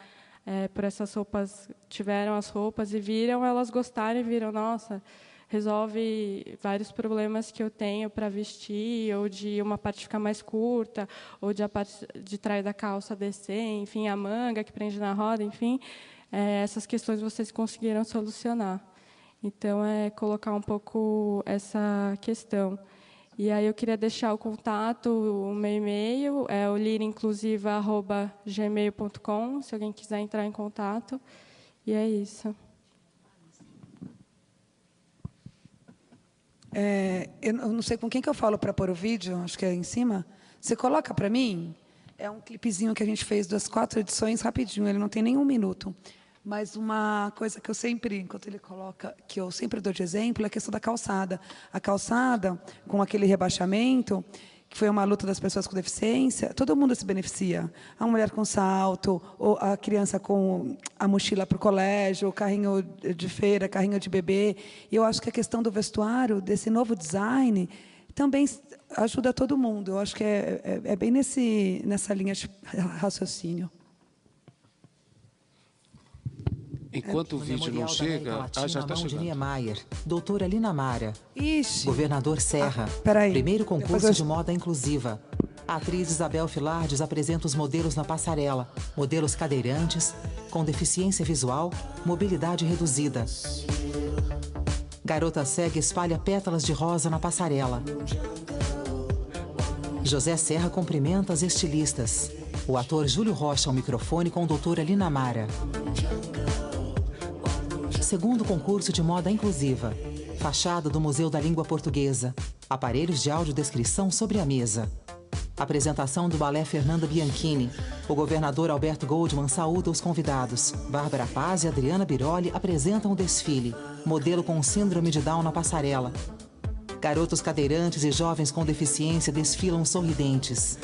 por essas roupas, tiveram as roupas e viram, elas gostaram e viram, nossa, resolve vários problemas que eu tenho para vestir, ou de uma parte ficar mais curta, ou de a parte de trás da calça descer, enfim, a manga que prende na roda, enfim, essas questões vocês conseguiram solucionar. Então, colocar um pouco essa questão. E aí eu queria deixar o contato, o meu e-mail, é o lirinclusiva@gmail.com, se alguém quiser entrar em contato. E é isso. Eu não sei com quem que eu falo para pôr o vídeo, acho que é em cima. Você coloca para mim? É um clipezinho que a gente fez das 4 edições, rapidinho, ele não tem nem 1 minuto. Mas uma coisa que eu sempre, enquanto ele coloca, que eu sempre dou de exemplo, é a questão da calçada. A calçada, com aquele rebaixamento, que foi uma luta das pessoas com deficiência, todo mundo se beneficia. A mulher com salto, ou a criança com a mochila para o colégio, o carrinho de feira, carrinho de bebê. E eu acho que a questão do vestuário, desse novo design, também ajuda todo mundo. Eu acho que é bem nessa linha de raciocínio. Enquanto o vídeo não chega... já está chegando. Niemeyer, doutora Lina Mara, Ixi. governador Serra, primeiro concurso de moda inclusiva. A atriz Isabel Filardes apresenta os modelos na passarela, modelos cadeirantes, com deficiência visual, mobilidade reduzida. Garota cega espalha pétalas de rosa na passarela. José Serra cumprimenta as estilistas. O ator Júlio Rocha ao microfone com a doutora Lina Mara. Segundo concurso de moda inclusiva. Fachada do Museu da Língua Portuguesa. Aparelhos de audiodescrição sobre a mesa. Apresentação do balé Fernanda Bianchini. O governador Alberto Goldman saúda os convidados. Bárbara Paz e Adriana Biroli apresentam o desfile. Modelo com síndrome de Down na passarela. Garotos cadeirantes e jovens com deficiência desfilam sorridentes.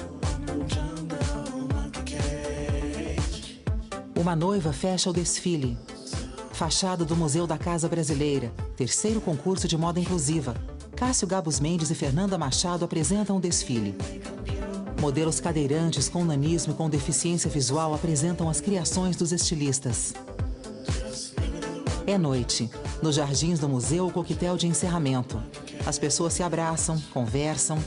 Uma noiva fecha o desfile. Fachada do Museu da Casa Brasileira. Terceiro concurso de moda inclusiva. Cássio Gabos Mendes e Fernanda Machado apresentam o desfile. Modelos cadeirantes com nanismo e com deficiência visual apresentam as criações dos estilistas. É noite. Nos jardins do museu, o coquetel de encerramento. As pessoas se abraçam, conversam.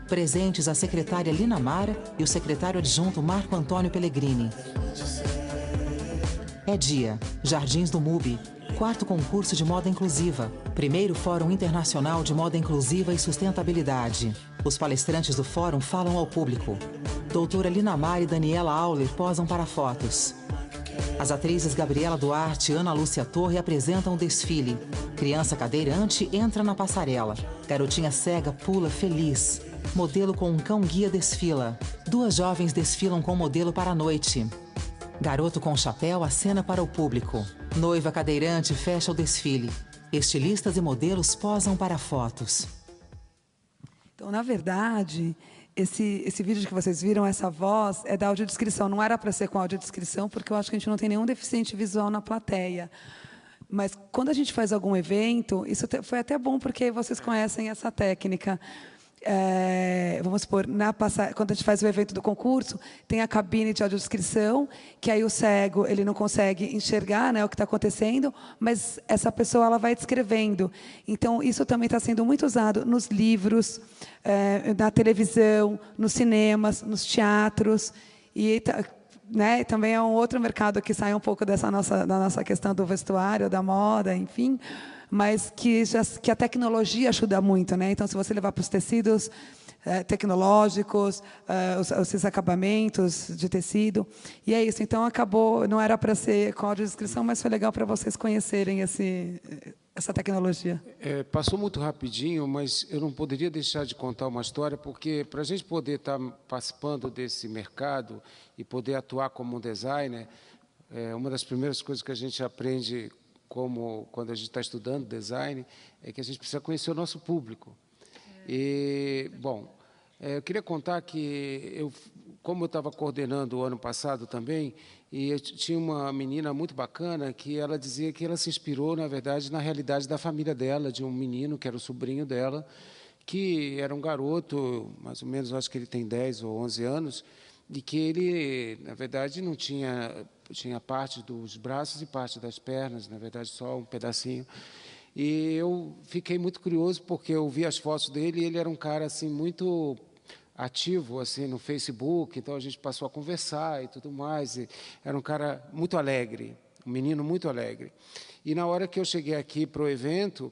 Presentes a secretária Lina Mara e o secretário adjunto Marco Antônio Pellegrini. É dia. Jardins do MUBI. Quarto concurso de moda inclusiva. Primeiro Fórum Internacional de Moda Inclusiva e Sustentabilidade. Os palestrantes do fórum falam ao público. Doutora Lina Mara e Daniela Auler posam para fotos. As atrizes Gabriela Duarte e Ana Lúcia Torre apresentam o desfile. Criança cadeirante entra na passarela. Garotinha cega pula feliz. Modelo com um cão-guia desfila. Duas jovens desfilam com modelo para a noite. Garoto com chapéu acena para o público. Noiva cadeirante fecha o desfile. Estilistas e modelos posam para fotos. Então, na verdade, esse vídeo que vocês viram, essa voz, é da audiodescrição. Não era para ser com audiodescrição, porque eu acho que a gente não tem nenhum deficiente visual na plateia. Mas, quando a gente faz algum evento, isso foi até bom, porque vocês conhecem essa técnica. Vamos supor, quando a gente faz o evento do concurso, tem a cabine de audiodescrição, que aí o cego ele não consegue enxergar, né, o que está acontecendo, mas essa pessoa ela vai descrevendo. Então, isso também está sendo muito usado nos livros, na televisão, nos cinemas, nos teatros. E né, também é um outro mercado que sai um pouco da nossa questão do vestuário, da moda, enfim, mas que a tecnologia ajuda muito, né? Então, se você levar para os tecidos tecnológicos, esses acabamentos de tecido, e é isso. Então, acabou, não era para ser com audiodescrição, mas foi legal para vocês conhecerem essa tecnologia. Passou muito rapidinho, mas eu não poderia deixar de contar uma história, porque para a gente poder estar participando desse mercado e poder atuar como um designer, uma das primeiras coisas que a gente aprende quando a gente está estudando design, é que a gente precisa conhecer o nosso público. E, bom, eu queria contar que, como eu estava coordenando o ano passado também, e eu tinha uma menina muito bacana que ela dizia que ela se inspirou, na verdade, na realidade da família dela, de um menino que era o sobrinho dela, que era um garoto, mais ou menos, acho que ele tem 10 ou 11 anos, e que ele, na verdade, não tinha parte dos braços e parte das pernas, na verdade, só um pedacinho. E eu fiquei muito curioso, porque eu vi as fotos dele e ele era um cara assim, muito ativo assim, no Facebook, então a gente passou a conversar e tudo mais. E era um cara muito alegre, um menino muito alegre. E, na hora que eu cheguei aqui para o evento,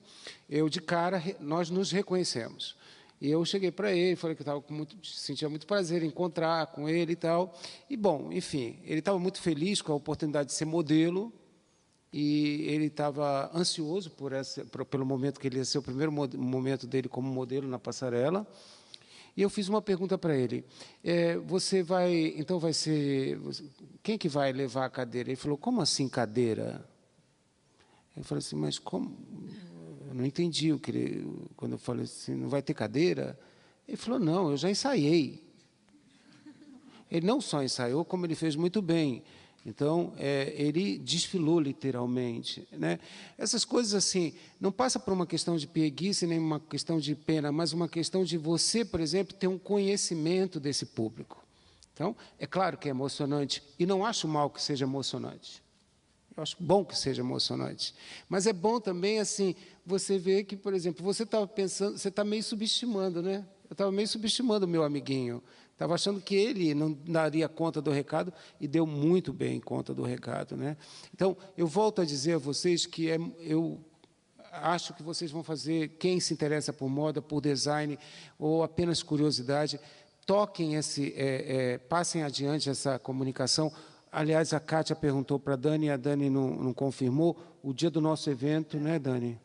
de cara, nós nos reconhecemos. E eu cheguei para ele, falei que sentia muito prazer em encontrar com ele e tal. E, bom, enfim, ele estava muito feliz com a oportunidade de ser modelo e ele estava ansioso pelo momento que ele ia ser o primeiro momento dele como modelo na passarela. E eu fiz uma pergunta para ele. Quem que vai levar a cadeira? Ele falou, como assim cadeira? Eu falei assim, mas como... Eu não entendi quando eu falei assim, não vai ter cadeira? Ele falou, não, eu já ensaiei. Ele não só ensaiou, como ele fez muito bem. Então, ele desfilou literalmente, né? Essas coisas assim, não passa por uma questão de preguiça, nem uma questão de pena, mas uma questão de você, por exemplo, ter um conhecimento desse público. Então, é claro que é emocionante, e não acho mal que seja emocionante. Eu acho bom que seja emocionante. Mas é bom também, assim, você ver que, por exemplo, você estava pensando, você está meio subestimando, né? Eu estava meio subestimando o meu amiguinho. Estava achando que ele não daria conta do recado e deu muito bem conta do recado, né? Então, eu volto a dizer a vocês que eu acho que vocês vão fazer, quem se interessa por moda, por design, ou apenas curiosidade, toquem passem adiante essa comunicação. Aliás, a Kátia perguntou para a Dani, e a Dani não confirmou, o dia do nosso evento, né, Dani?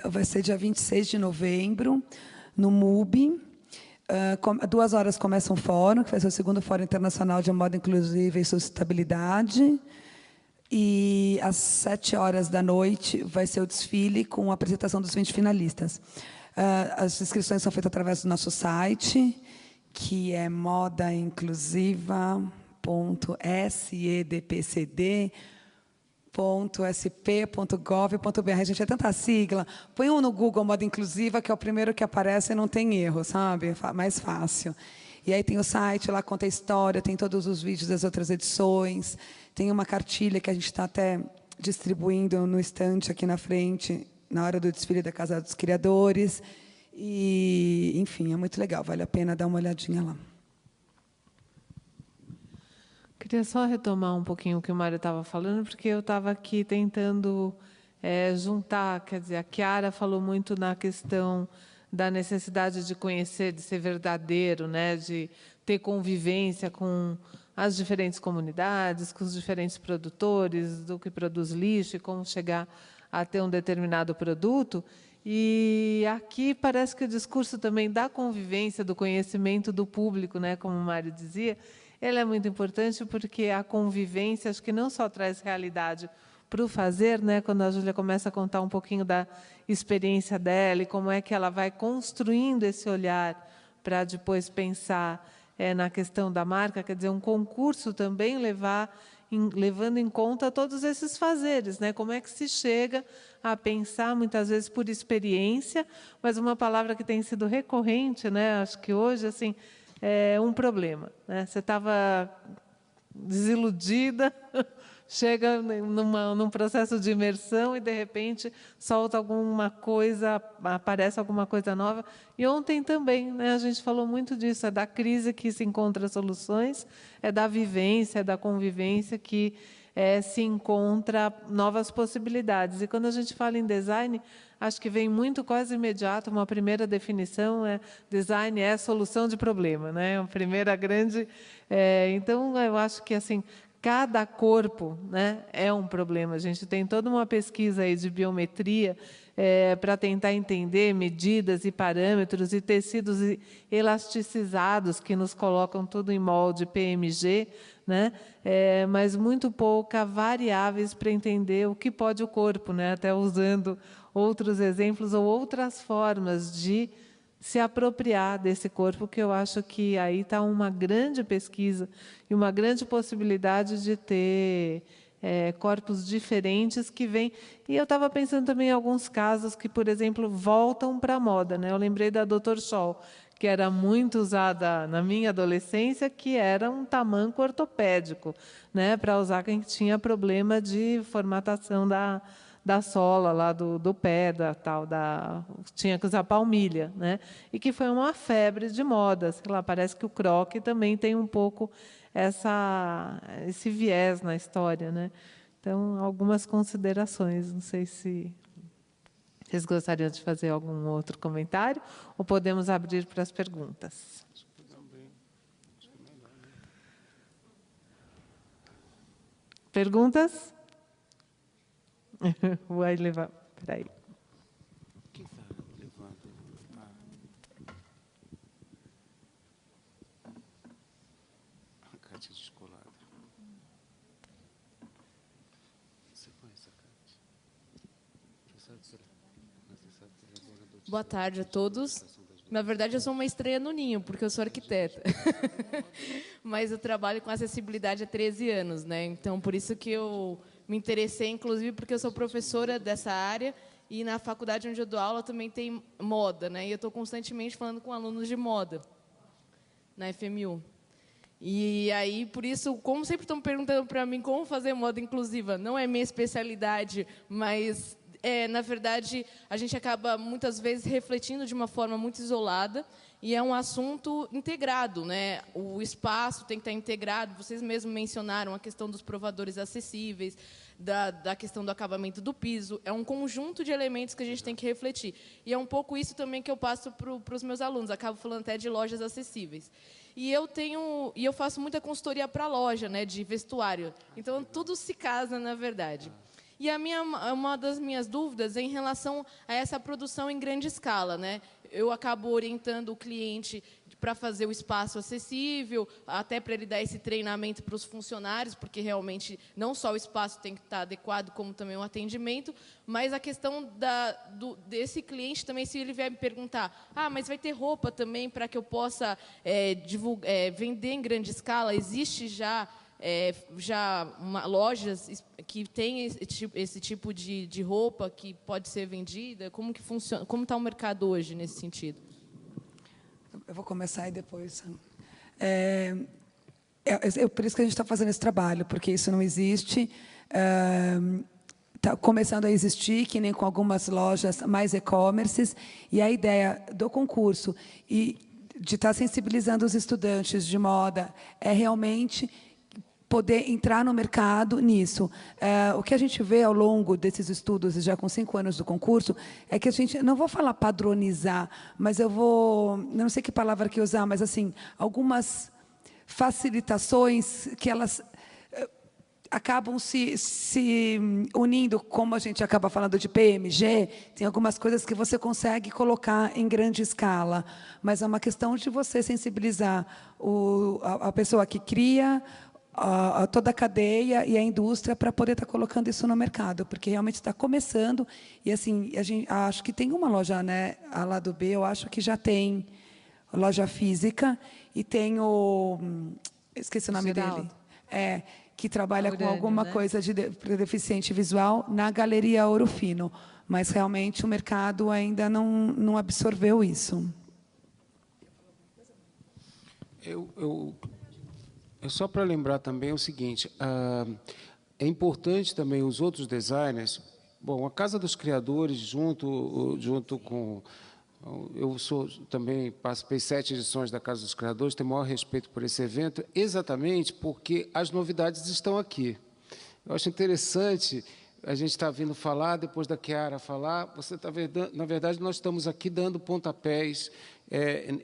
Vai ser dia 26 de novembro, no MUBI. 2 horas começa um fórum, que vai ser o segundo Fórum Internacional de Moda Inclusiva e Sustentabilidade. E às 7 horas da noite vai ser o desfile com a apresentação dos 20 finalistas. As inscrições são feitas através do nosso site, que é modainclusiva.sedpcd.sp.gov.br. A gente é tanta sigla. Põe um no Google, Moda Inclusiva, que é o primeiro que aparece e não tem erro, sabe? Mais fácil. E aí tem o site, lá conta a história, tem todos os vídeos das outras edições, tem uma cartilha que a gente está até distribuindo no estante aqui na frente, na hora do desfile da Casa dos Criadores. E, enfim, é muito legal, vale a pena dar uma olhadinha lá. Queria só retomar um pouquinho o que o Mário estava falando, porque eu estava aqui tentando juntar, quer dizer, a Chiara falou muito na questão da necessidade de conhecer, de ser verdadeiro, né, de ter convivência com as diferentes comunidades, com os diferentes produtores, do que produz lixo e como chegar a ter um determinado produto. E aqui parece que o discurso também da convivência, do conhecimento do público, né, como o Mário dizia, ele é muito importante porque a convivência, acho que não só traz realidade para o fazer, né, quando a Júlia começa a contar um pouquinho da experiência dela e como é que ela vai construindo esse olhar para depois pensar na questão da marca, quer dizer, um concurso também levando em conta todos esses fazeres, né? Como é que se chega a pensar, muitas vezes por experiência, mas uma palavra que tem sido recorrente, né? Acho que hoje assim, é um problema, né? Você estava desiludida, chega num processo de imersão e, de repente, solta alguma coisa, aparece alguma coisa nova. E ontem também, né, a gente falou muito disso, é da crise que se encontra soluções, é da vivência, é da convivência que se encontra novas possibilidades. E, quando a gente fala em design, acho que vem muito quase imediato, uma primeira definição, design é solução de problema, né? Uma primeira grande... então, eu acho que, assim, cada corpo, né, é um problema. A gente tem toda uma pesquisa aí de biometria para tentar entender medidas e parâmetros e tecidos elasticizados que nos colocam tudo em molde PMG, né? Mas muito pouca variáveis para entender o que pode o corpo, né? Até usando outros exemplos ou outras formas de se apropriar desse corpo, que eu acho que aí está uma grande pesquisa e uma grande possibilidade de ter corpos diferentes que vêm. E eu estava pensando também em alguns casos que, por exemplo, voltam para a moda, né? Eu lembrei da Dr. Scholl, que era muito usada na minha adolescência, que era um tamanco ortopédico, né? Para usar quem tinha problema de formatação da sola lá do pé, tinha que usar palmilha, né? E que foi uma febre de moda. Sei lá, parece que o croque também tem um pouco esse viés na história, né? Então, algumas considerações. Não sei se vocês gostariam de fazer algum outro comentário ou podemos abrir para as perguntas. Perguntas? Vai levar. Espera aí. Quem está levando? A Kátia Descolada. Você conhece a Kátia? Boa tarde a todos. Na verdade, eu sou uma estreia no ninho, porque eu sou arquiteta. Mas eu trabalho com acessibilidade há 13 anos, né? Então, por isso que eu me interessei, inclusive, porque eu sou professora dessa área e na faculdade onde eu dou aula também tem moda, né? E eu estou constantemente falando com alunos de moda na FMU. E aí, por isso, como sempre estão perguntando para mim como fazer moda inclusiva, não é minha especialidade, mas, na verdade, a gente acaba, muitas vezes, refletindo de uma forma muito isolada, e é um assunto integrado, né? O espaço tem que estar integrado, vocês mesmos mencionaram a questão dos provadores acessíveis, da questão do acabamento do piso, é um conjunto de elementos que a gente tem que refletir. E é um pouco isso também que eu passo para os meus alunos, acabo falando até de lojas acessíveis. E eu faço muita consultoria para a loja, né, de vestuário. Então, tudo se casa, na verdade. E uma das minhas dúvidas é em relação a essa produção em grande escala, né? Eu acabo orientando o cliente para fazer o espaço acessível, até para ele dar esse treinamento para os funcionários, porque realmente não só o espaço tem que estar adequado, como também o atendimento, mas a questão desse cliente também, se ele vier me perguntar, mas vai ter roupa também para que eu possa vender em grande escala? Existe já lojas que têm esse tipo de roupa que pode ser vendida? Como que funciona? Como está o mercado hoje nesse sentido? Eu vou começar e depois. Por isso que a gente está fazendo esse trabalho, porque isso não existe. Está começando a existir, que nem com algumas lojas mais e-commerces. E a ideia do concurso e de estar sensibilizando os estudantes de moda é realmente poder entrar no mercado nisso. O que a gente vê ao longo desses estudos, já com 5 anos do concurso, é que a gente, não vou falar padronizar, mas não sei que palavra que usar, mas assim, algumas facilitações que elas acabam se unindo, como a gente acaba falando de PMG, tem algumas coisas que você consegue colocar em grande escala, mas é uma questão de você sensibilizar a pessoa que cria, toda a cadeia e a indústria para poder estar colocando isso no mercado, porque realmente está começando. E assim, acho que tem uma loja, né, a Lado B, eu acho que já tem loja física, e tem esqueci o nome dele, que trabalha com alguma coisa para deficiente visual na Galeria Ouro Fino, mas realmente o mercado ainda não absorveu isso. Só para lembrar também o seguinte, é importante também os outros designers. Bom, a Casa dos Criadores, junto com... Eu também participei 7 edições da Casa dos Criadores, tenho o maior respeito por esse evento, exatamente porque as novidades estão aqui. Eu acho interessante a gente estar vindo falar, depois da Chiara falar, na verdade, nós estamos aqui dando pontapés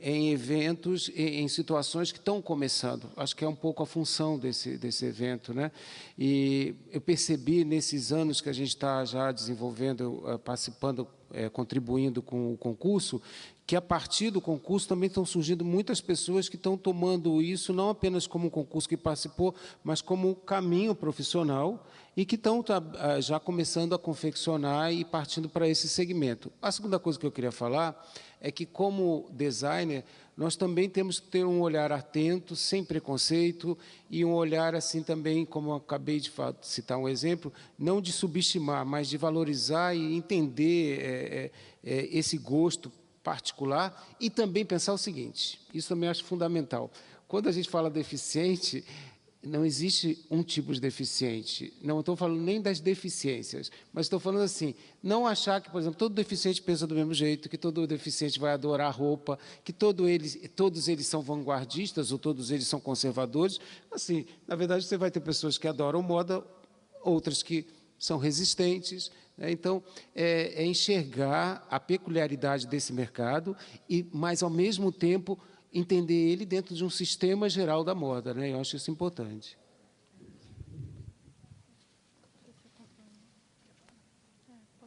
em eventos, em situações que estão começando. Acho que é um pouco a função desse evento, né? E eu percebi, nesses anos que a gente está já desenvolvendo, participando, contribuindo com o concurso, que, a partir do concurso, também estão surgindo muitas pessoas que estão tomando isso não apenas como um concurso que participou, mas como um caminho profissional, e que estão já começando a confeccionar e partindo para esse segmento. A segunda coisa que eu queria falar é que, como designer, nós também temos que ter um olhar atento, sem preconceito, e um olhar assim também, como eu acabei de citar um exemplo, não de subestimar, mas de valorizar e entender esse gosto particular, e também pensar o seguinte, isso também acho fundamental. Quando a gente fala deficiente, não existe um tipo de deficiente. Não estou falando nem das deficiências, mas estou falando assim, não achar que, por exemplo, todo deficiente pensa do mesmo jeito, que todo deficiente vai adorar roupa, que todos eles são vanguardistas ou todos eles são conservadores. Assim, na verdade, você vai ter pessoas que adoram moda, outras que são resistentes. Então, é enxergar a peculiaridade desse mercado, mas, ao mesmo tempo, entender ele dentro de um sistema geral da moda, né? Eu acho isso importante.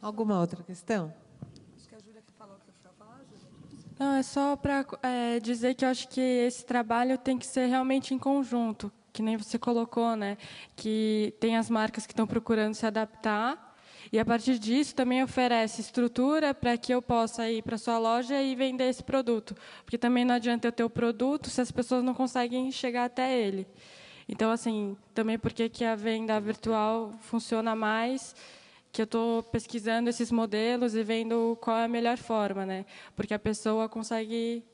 Alguma outra questão? Acho que a Júlia que falou que eu falar, Júlia. Não, é só para dizer que eu acho que esse trabalho tem que ser realmente em conjunto, que nem você colocou, né? Que tem as marcas que estão procurando se adaptar, E, a partir disso, também oferece estrutura para que eu possa ir para a sua loja e vender esse produto. Porque também não adianta eu ter o produto se as pessoas não conseguem chegar até ele. Então, assim, também porque que a venda virtual funciona mais, que eu estou pesquisando esses modelos e vendo qual é a melhor forma, né? Porque a pessoa consegue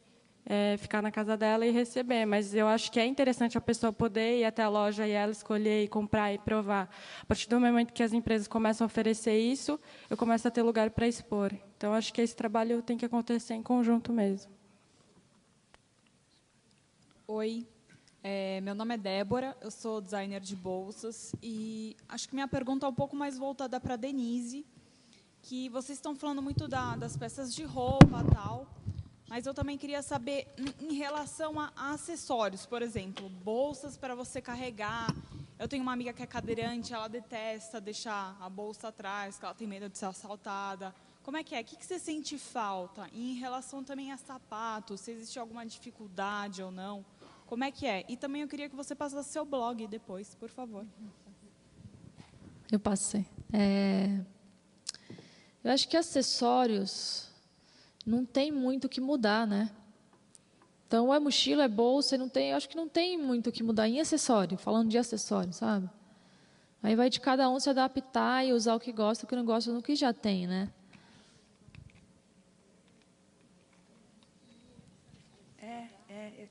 ficar na casa dela e receber, mas eu acho que é interessante a pessoa poder ir até a loja e ela escolher e comprar e provar. A partir do momento que as empresas começam a oferecer isso, eu começo a ter lugar para expor. Então, acho que esse trabalho tem que acontecer em conjunto mesmo. Oi, meu nome é Débora, eu sou designer de bolsas e acho que minha pergunta é um pouco mais voltada para a Denise, que vocês estão falando muito das peças de roupa e tal, mas eu também queria saber, em relação a acessórios, por exemplo, bolsas para você carregar. Eu tenho uma amiga que é cadeirante, ela detesta deixar a bolsa atrás, porque ela tem medo de ser assaltada. Como é que é? O que você sente falta? E em relação também a sapatos, se existe alguma dificuldade ou não, como é que é? E também eu queria que você passasse seu blog depois, por favor. Eu passei. Eu acho que acessórios não tem muito o que mudar, né? Então, é mochila, é bolsa, não tem, eu acho que não tem muito o que mudar em acessório, falando de acessório, sabe? Aí vai de cada um se adaptar e usar o que gosta, o que não gosta, no que já tem, né?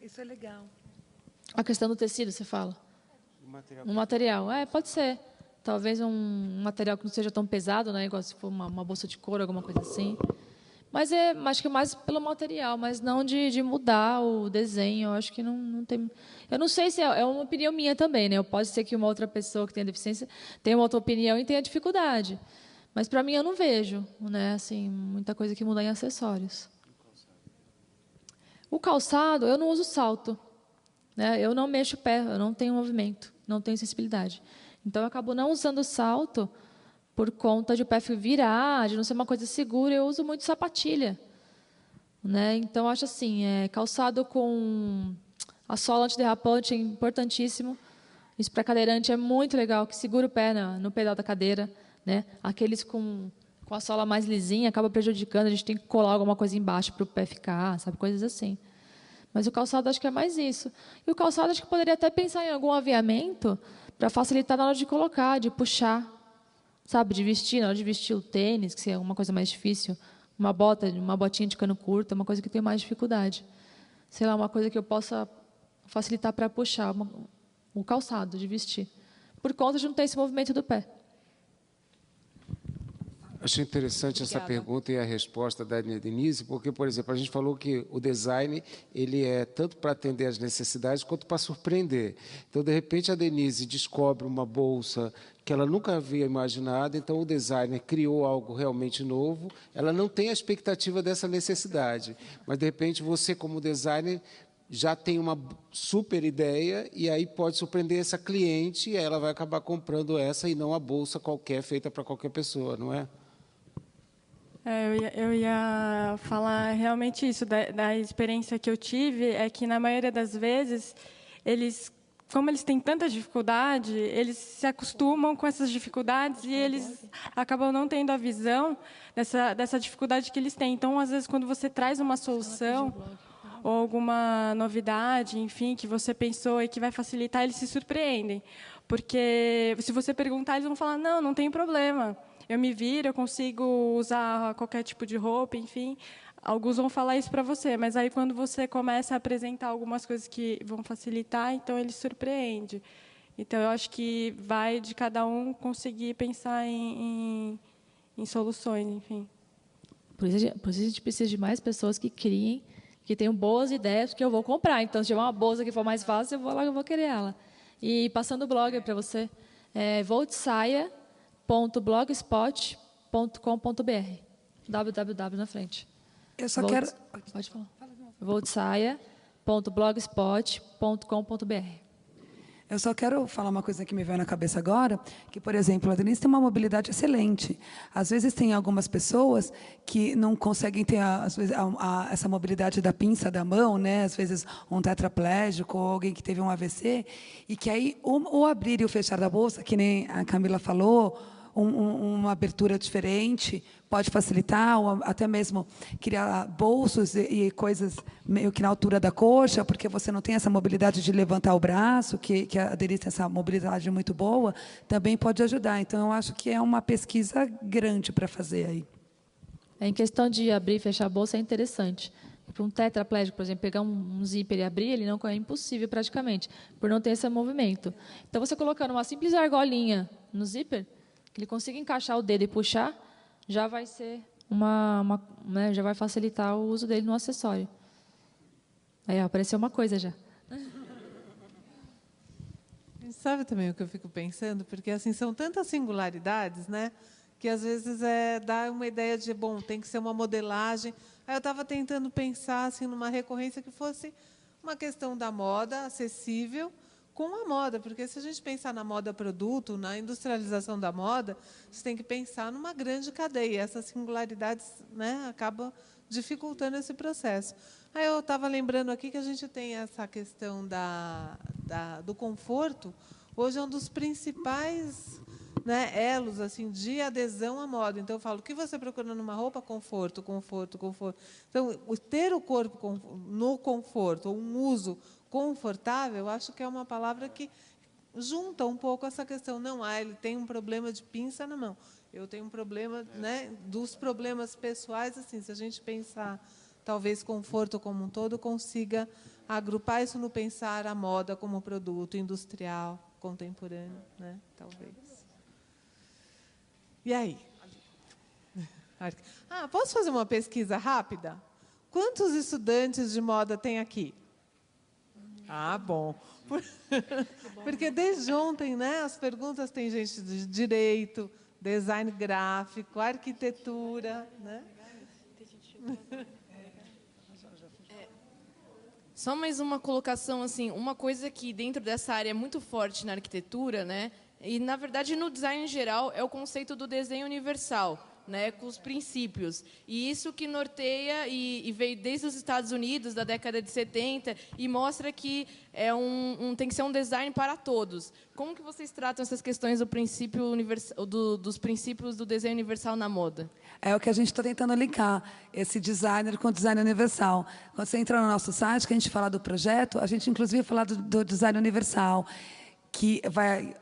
Isso é legal. A questão do tecido, você fala? Um material. Pode ser. Talvez um material que não seja tão pesado, né? Igual se for uma bolsa de couro, alguma coisa assim. Mas acho que é mais pelo material, mas não de mudar o desenho. Eu acho que não tem... Eu não sei se é uma opinião minha também, né? Pode ser que uma outra pessoa que tenha deficiência tenha uma outra opinião e tenha dificuldade. Mas, para mim, eu não vejo, né? Assim, muita coisa que muda em acessórios. O calçado, eu não uso salto, né? Eu não mexo o pé, eu não tenho movimento, não tenho sensibilidade. Então, eu acabo não usando salto por conta de o pé virar, de não ser uma coisa segura. Eu uso muito sapatilha, né? Então, acho assim, calçado com a sola antiderrapante é importantíssimo. Isso para cadeirante é muito legal, que segura o pé no pedal da cadeira, né? Aqueles com a sola mais lisinha acaba prejudicando, a gente tem que colar alguma coisa embaixo para o pé ficar, sabe, coisas assim. Mas o calçado acho que é mais isso. E o calçado acho que poderia até pensar em algum aviamento para facilitar na hora de colocar, de puxar, sabe, de vestir, na hora de vestir o tênis, que é uma coisa mais difícil, uma botinha de cano curto, é uma coisa que tem mais dificuldade. Sei lá, uma coisa que eu possa facilitar para puxar, o calçado de vestir, por conta de não ter esse movimento do pé. Achei interessante essa pergunta e a resposta da Denise, porque, por exemplo, a gente falou que o design ele é tanto para atender às necessidades quanto para surpreender. Então, de repente, a Denise descobre uma bolsa que ela nunca havia imaginado, então o designer criou algo realmente novo, ela não tem a expectativa dessa necessidade, mas, de repente, você, como designer, já tem uma super ideia e aí pode surpreender essa cliente e ela vai acabar comprando essa e não a bolsa qualquer, feita para qualquer pessoa, não é? Eu ia falar realmente isso, da experiência que eu tive, é que, na maioria das vezes, como eles têm tanta dificuldade, eles se acostumam com essas dificuldades e eles acabam não tendo a visão dessa dificuldade que eles têm. Então, às vezes, quando você traz uma solução ou alguma novidade, enfim, que você pensou e que vai facilitar, eles se surpreendem. Porque, se você perguntar, eles vão falar, não tem problema. Eu me viro, eu consigo usar qualquer tipo de roupa, enfim. Alguns vão falar isso para você, mas aí quando você começa a apresentar algumas coisas que vão facilitar, então ele surpreende. Então, eu acho que vai de cada um conseguir pensar em soluções, enfim. Por isso a gente precisa de mais pessoas que criem, que tenham boas ideias, que eu vou comprar. Então, se tiver uma bolsa que for mais fácil, eu vou lá, eu vou querer ela. E passando o blog para você, voltsaia.blogspot.com.br. www na frente. Eu só quero... Pode falar. voltsaia.blogspot.com.br. Eu só quero falar uma coisa que me veio na cabeça agora, que, por exemplo, a Denise tem uma mobilidade excelente. Às vezes, tem algumas pessoas que não conseguem ter às vezes, essa mobilidade da pinça da mão, né? Às vezes, um tetraplégico ou alguém que teve um AVC, e que aí o abrir e o fechar da bolsa, que nem a Camila falou, uma abertura diferente pode facilitar, ou até mesmo criar bolsos e coisas meio que na altura da coxa, porque você não tem essa mobilidade de levantar o braço, que a Denise tem essa mobilidade muito boa, também pode ajudar. Então, eu acho que é uma pesquisa grande para fazer aí. Em questão de abrir e fechar a bolsa, é interessante. Para um tetraplégico, por exemplo, pegar um zíper e abrir, ele não é impossível praticamente, por não ter esse movimento. Então, você colocando uma simples argolinha no zíper, que ele consiga encaixar o dedo e puxar, já vai ser né, já vai facilitar o uso dele no acessório. Aí, ó, apareceu uma coisa já. E sabe também o que eu fico pensando? Porque assim são tantas singularidades, né? Que às vezes dá uma ideia de, bom, tem que ser uma modelagem. Aí eu estava tentando pensar assim, numa recorrência que fosse uma questão da moda acessível com a moda, porque se a gente pensar na moda produto, na industrialização da moda, você tem que pensar numa grande cadeia. Essas singularidades, né, acabam dificultando esse processo. Aí eu estava lembrando aqui que a gente tem essa questão do conforto. Hoje é um dos principais, né, elos assim, de adesão à moda. Então, eu falo, o que você procura numa roupa? Conforto, conforto, conforto. Então, ter o corpo no conforto, ou um uso confortável, eu acho que é uma palavra que junta um pouco essa questão. Não, ele tem um problema de pinça na mão. Eu tenho um problema, né, dos problemas pessoais. Assim, se a gente pensar, talvez, conforto como um todo, consiga agrupar isso no pensar a moda como produto industrial, contemporâneo, né, talvez. E aí? Posso fazer uma pesquisa rápida? Quantos estudantes de moda tem aqui? Bom. Porque desde ontem, né, as perguntas tem gente de direito, design gráfico, arquitetura, né? Só mais uma colocação, assim, uma coisa que dentro dessa área é muito forte na arquitetura, né? E, na verdade, no design em geral, é o conceito do desenho universal, né, com os princípios. E isso que norteia e veio desde os Estados Unidos, da década de 70, e mostra que tem que ser um design para todos. Como que vocês tratam essas questões do princípio dos princípios do desenho universal na moda? É o que a gente está tentando linkar, esse designer com o design universal. Quando você entra no nosso site, que a gente fala do projeto, a gente, inclusive, fala do design universal, que vai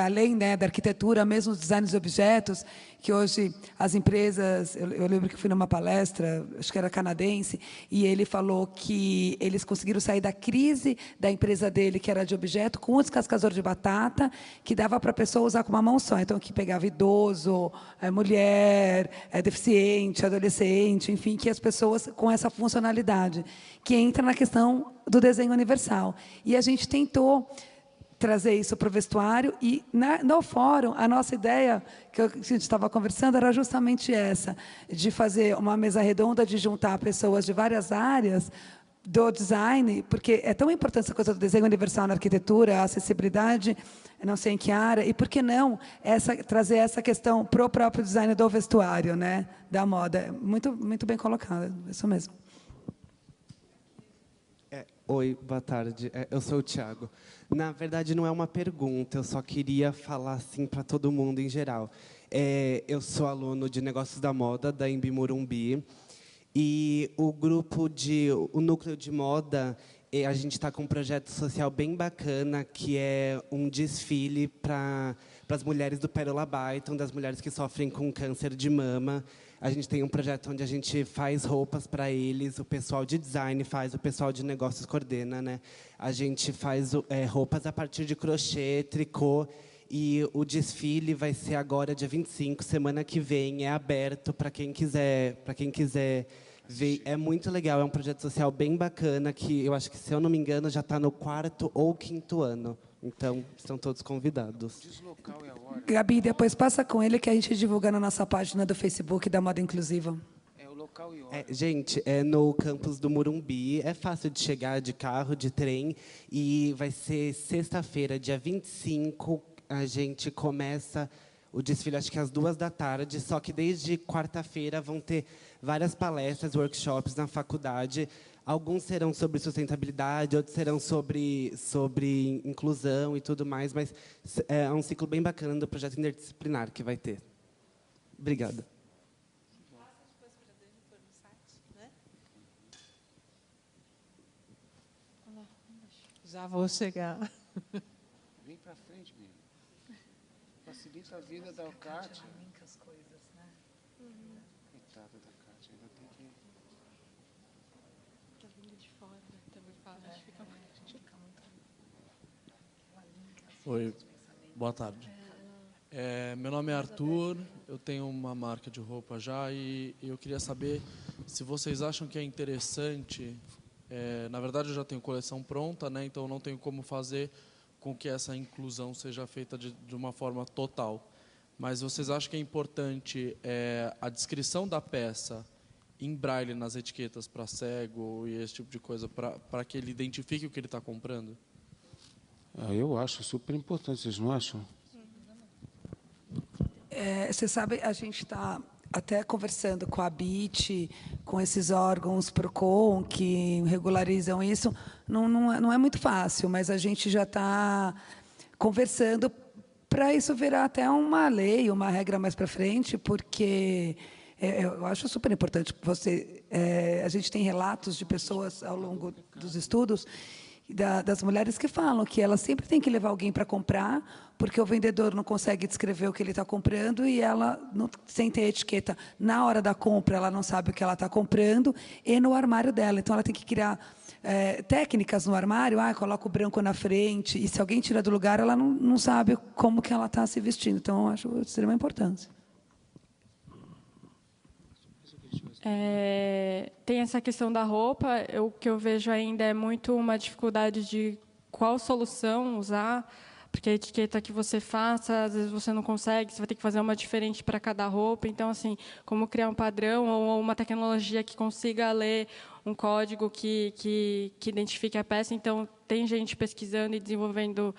além, né, da arquitetura, mesmo os designs de objetos, que hoje as empresas... Eu lembro que fui numa palestra, acho que era canadense, e ele falou que eles conseguiram sair da crise da empresa dele, que era de objeto, com um descascador de batata, que dava para a pessoa usar com uma mão só. Então, que pegava idoso, mulher, deficiente, adolescente, enfim, que as pessoas com essa funcionalidade, que entra na questão do desenho universal. E a gente tentou trazer isso para o vestuário, e no fórum, a nossa ideia, que a gente estava conversando, era justamente essa, de fazer uma mesa redonda, de juntar pessoas de várias áreas do design, porque é tão importante essa coisa do desenho universal na arquitetura, a acessibilidade, não sei em que área, e por que não trazer essa questão para o próprio design do vestuário, né, da moda. Muito, muito bem colocado, isso mesmo. Oi, boa tarde. Eu sou o Thiago. Na verdade, não é uma pergunta, eu só queria falar assim para todo mundo em geral. Eu sou aluno de Negócios da Moda, da Embi Morumbi, e o núcleo de moda, a gente está com um projeto social bem bacana, que é um desfile para as mulheres do Pérola Byton, das mulheres que sofrem com câncer de mama. A gente tem um projeto onde a gente faz roupas para eles, o pessoal de design faz, o pessoal de negócios coordena, né? A gente faz roupas a partir de crochê, tricô, e o desfile vai ser agora, dia 25, semana que vem, é aberto para quem quiser ver. É muito legal, é um projeto social bem bacana, que eu acho que, se eu não me engano, já está no 4º ou 5º ano. Então, estão todos convidados. Gabi, depois passa com ele, que a gente divulga na nossa página do Facebook da Moda Inclusiva. O local e hora. Gente, é no campus do Morumbi. É fácil de chegar de carro, de trem. E vai ser sexta-feira, dia 25. A gente começa o desfile, acho que às 14h. Só que desde quarta-feira vão ter várias palestras, workshops na faculdade. Alguns serão sobre sustentabilidade, outros serão sobre inclusão e tudo mais, mas é um ciclo bem bacana do projeto interdisciplinar que vai ter. Obrigada. Já vou chegar. Vem para frente, menino. Facilita a vida da Kátia. Coitada da Kátia, ainda tem que... Tá vindo de fora, também fala, fica muito... Oi, boa tarde. Meu nome é Arthur, eu tenho uma marca de roupa já e eu queria saber se vocês acham que é interessante. Na verdade, eu já tenho coleção pronta, né? Então eu não tenho como fazer com que essa inclusão seja feita de uma forma total. Mas vocês acham que é importante a descrição da peça em braille nas etiquetas para cego e esse tipo de coisa, para que ele identifique o que ele está comprando? Eu acho super importante, vocês não acham? Você sabe, a gente está até conversando com a BIT, com esses órgãos PROCON que regularizam isso. Não é muito fácil, mas a gente já está conversando para isso virar até uma lei, uma regra mais para frente, porque eu acho super importante. A gente tem relatos de pessoas ao longo dos estudos das mulheres que falam que elas sempre têm que levar alguém para comprar, porque o vendedor não consegue descrever o que ele está comprando e ela, sem ter etiqueta, na hora da compra, ela não sabe o que ela está comprando, e no armário dela. Então, ela tem que criar técnicas no armário, coloca o branco na frente, e se alguém tira do lugar, ela não sabe como que ela está se vestindo. Então, eu acho de extrema importância. Tem essa questão da roupa, o que eu vejo ainda é muito uma dificuldade de qual solução usar, porque a etiqueta que você faça, às vezes você não consegue, você vai ter que fazer uma diferente para cada roupa. Então, assim, como criar um padrão ou uma tecnologia que consiga ler um código que identifique a peça. Então, tem gente pesquisando e desenvolvendo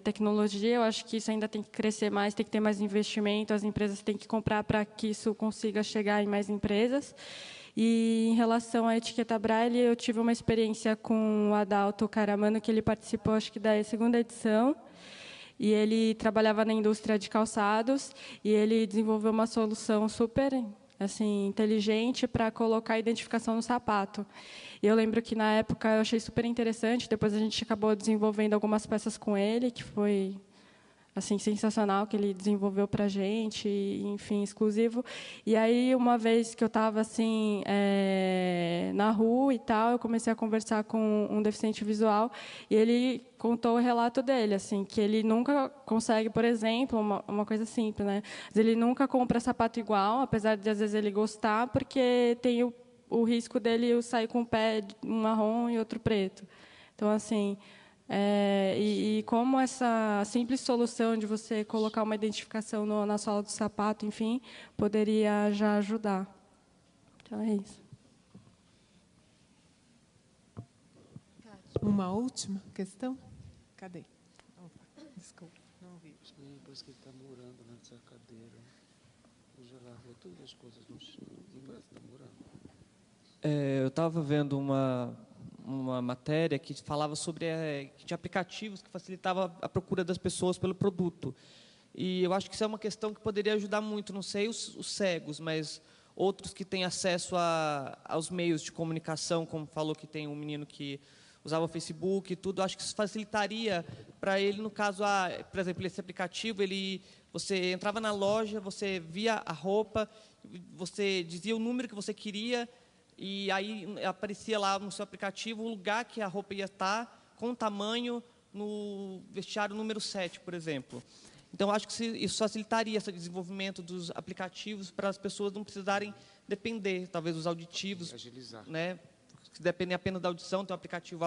tecnologia. Eu acho que isso ainda tem que crescer mais, tem que ter mais investimento, as empresas têm que comprar para que isso consiga chegar em mais empresas. E, em relação à etiqueta Braille, eu tive uma experiência com o Adalto Caramano, que ele participou, acho que, da 2ª edição, e ele trabalhava na indústria de calçados, e ele desenvolveu uma solução super inteligente para colocar a identificação no sapato. E eu lembro que, na época, eu achei super interessante, depois a gente acabou desenvolvendo algumas peças com ele, que foi sensacional, que ele desenvolveu para a gente, enfim, exclusivo. E aí, uma vez que eu estava na rua e tal, eu comecei a conversar com um deficiente visual e ele contou o relato dele, que ele nunca consegue, por exemplo, uma coisa simples, né? Ele nunca compra sapato igual, apesar de às vezes ele gostar, porque tem o risco dele sair com um pé marrom e outro preto. Então, e como essa simples solução de você colocar uma identificação na sola do sapato, enfim, poderia já ajudar. Então, é isso. Uma última questão? Cadê? Desculpa, não vi. Parece que ele está morando nessa cadeira. Eu já largou todas as coisas no chão. Não parece que está morando. Eu estava vendo uma matéria que falava sobre que tinha aplicativos que facilitavam a procura das pessoas pelo produto. E eu acho que isso é uma questão que poderia ajudar muito, não sei os cegos, mas outros que têm acesso aos meios de comunicação, como falou que tem um menino que usava o Facebook e tudo, acho que isso facilitaria para ele, no caso, por exemplo, esse aplicativo, você entrava na loja, você via a roupa, você dizia o número que você queria, e aí aparecia lá no seu aplicativo o lugar que a roupa ia estar, com o tamanho, no vestiário número 7, por exemplo. Então, acho que isso facilitaria esse desenvolvimento dos aplicativos para as pessoas não precisarem depender, talvez, dos auditivos. Agilizar. Né? Se dependem apenas da audição, tem um aplicativo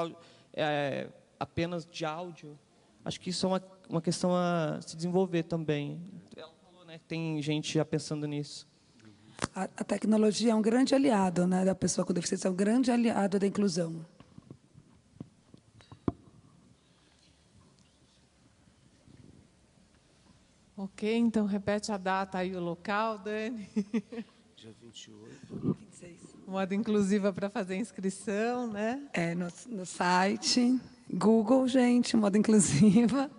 apenas de áudio. Acho que isso é uma questão a se desenvolver também. Ela falou, né, que tem gente já pensando nisso. A tecnologia é um grande aliado, né, da pessoa com deficiência, é um grande aliado da inclusão. Ok, então repete a data e o local, Dani. Dia 28. 26. Moda inclusiva para fazer inscrição, né? No site. Google, gente, moda inclusiva.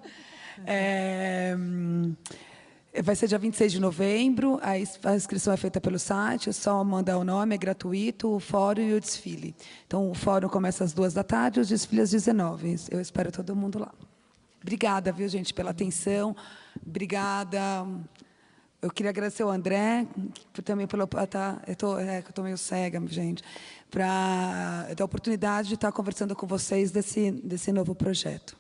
Vai ser dia 26 de novembro, a inscrição é feita pelo site, é só mandar o nome, é gratuito, o fórum e o desfile. Então, o fórum começa às 14h, o desfile às 19h. Eu espero todo mundo lá. Obrigada, viu, gente, pela atenção. Obrigada. Eu queria agradecer ao André, também pela... eu estou meio cega, gente, para ter a oportunidade de estar conversando com vocês desse novo projeto.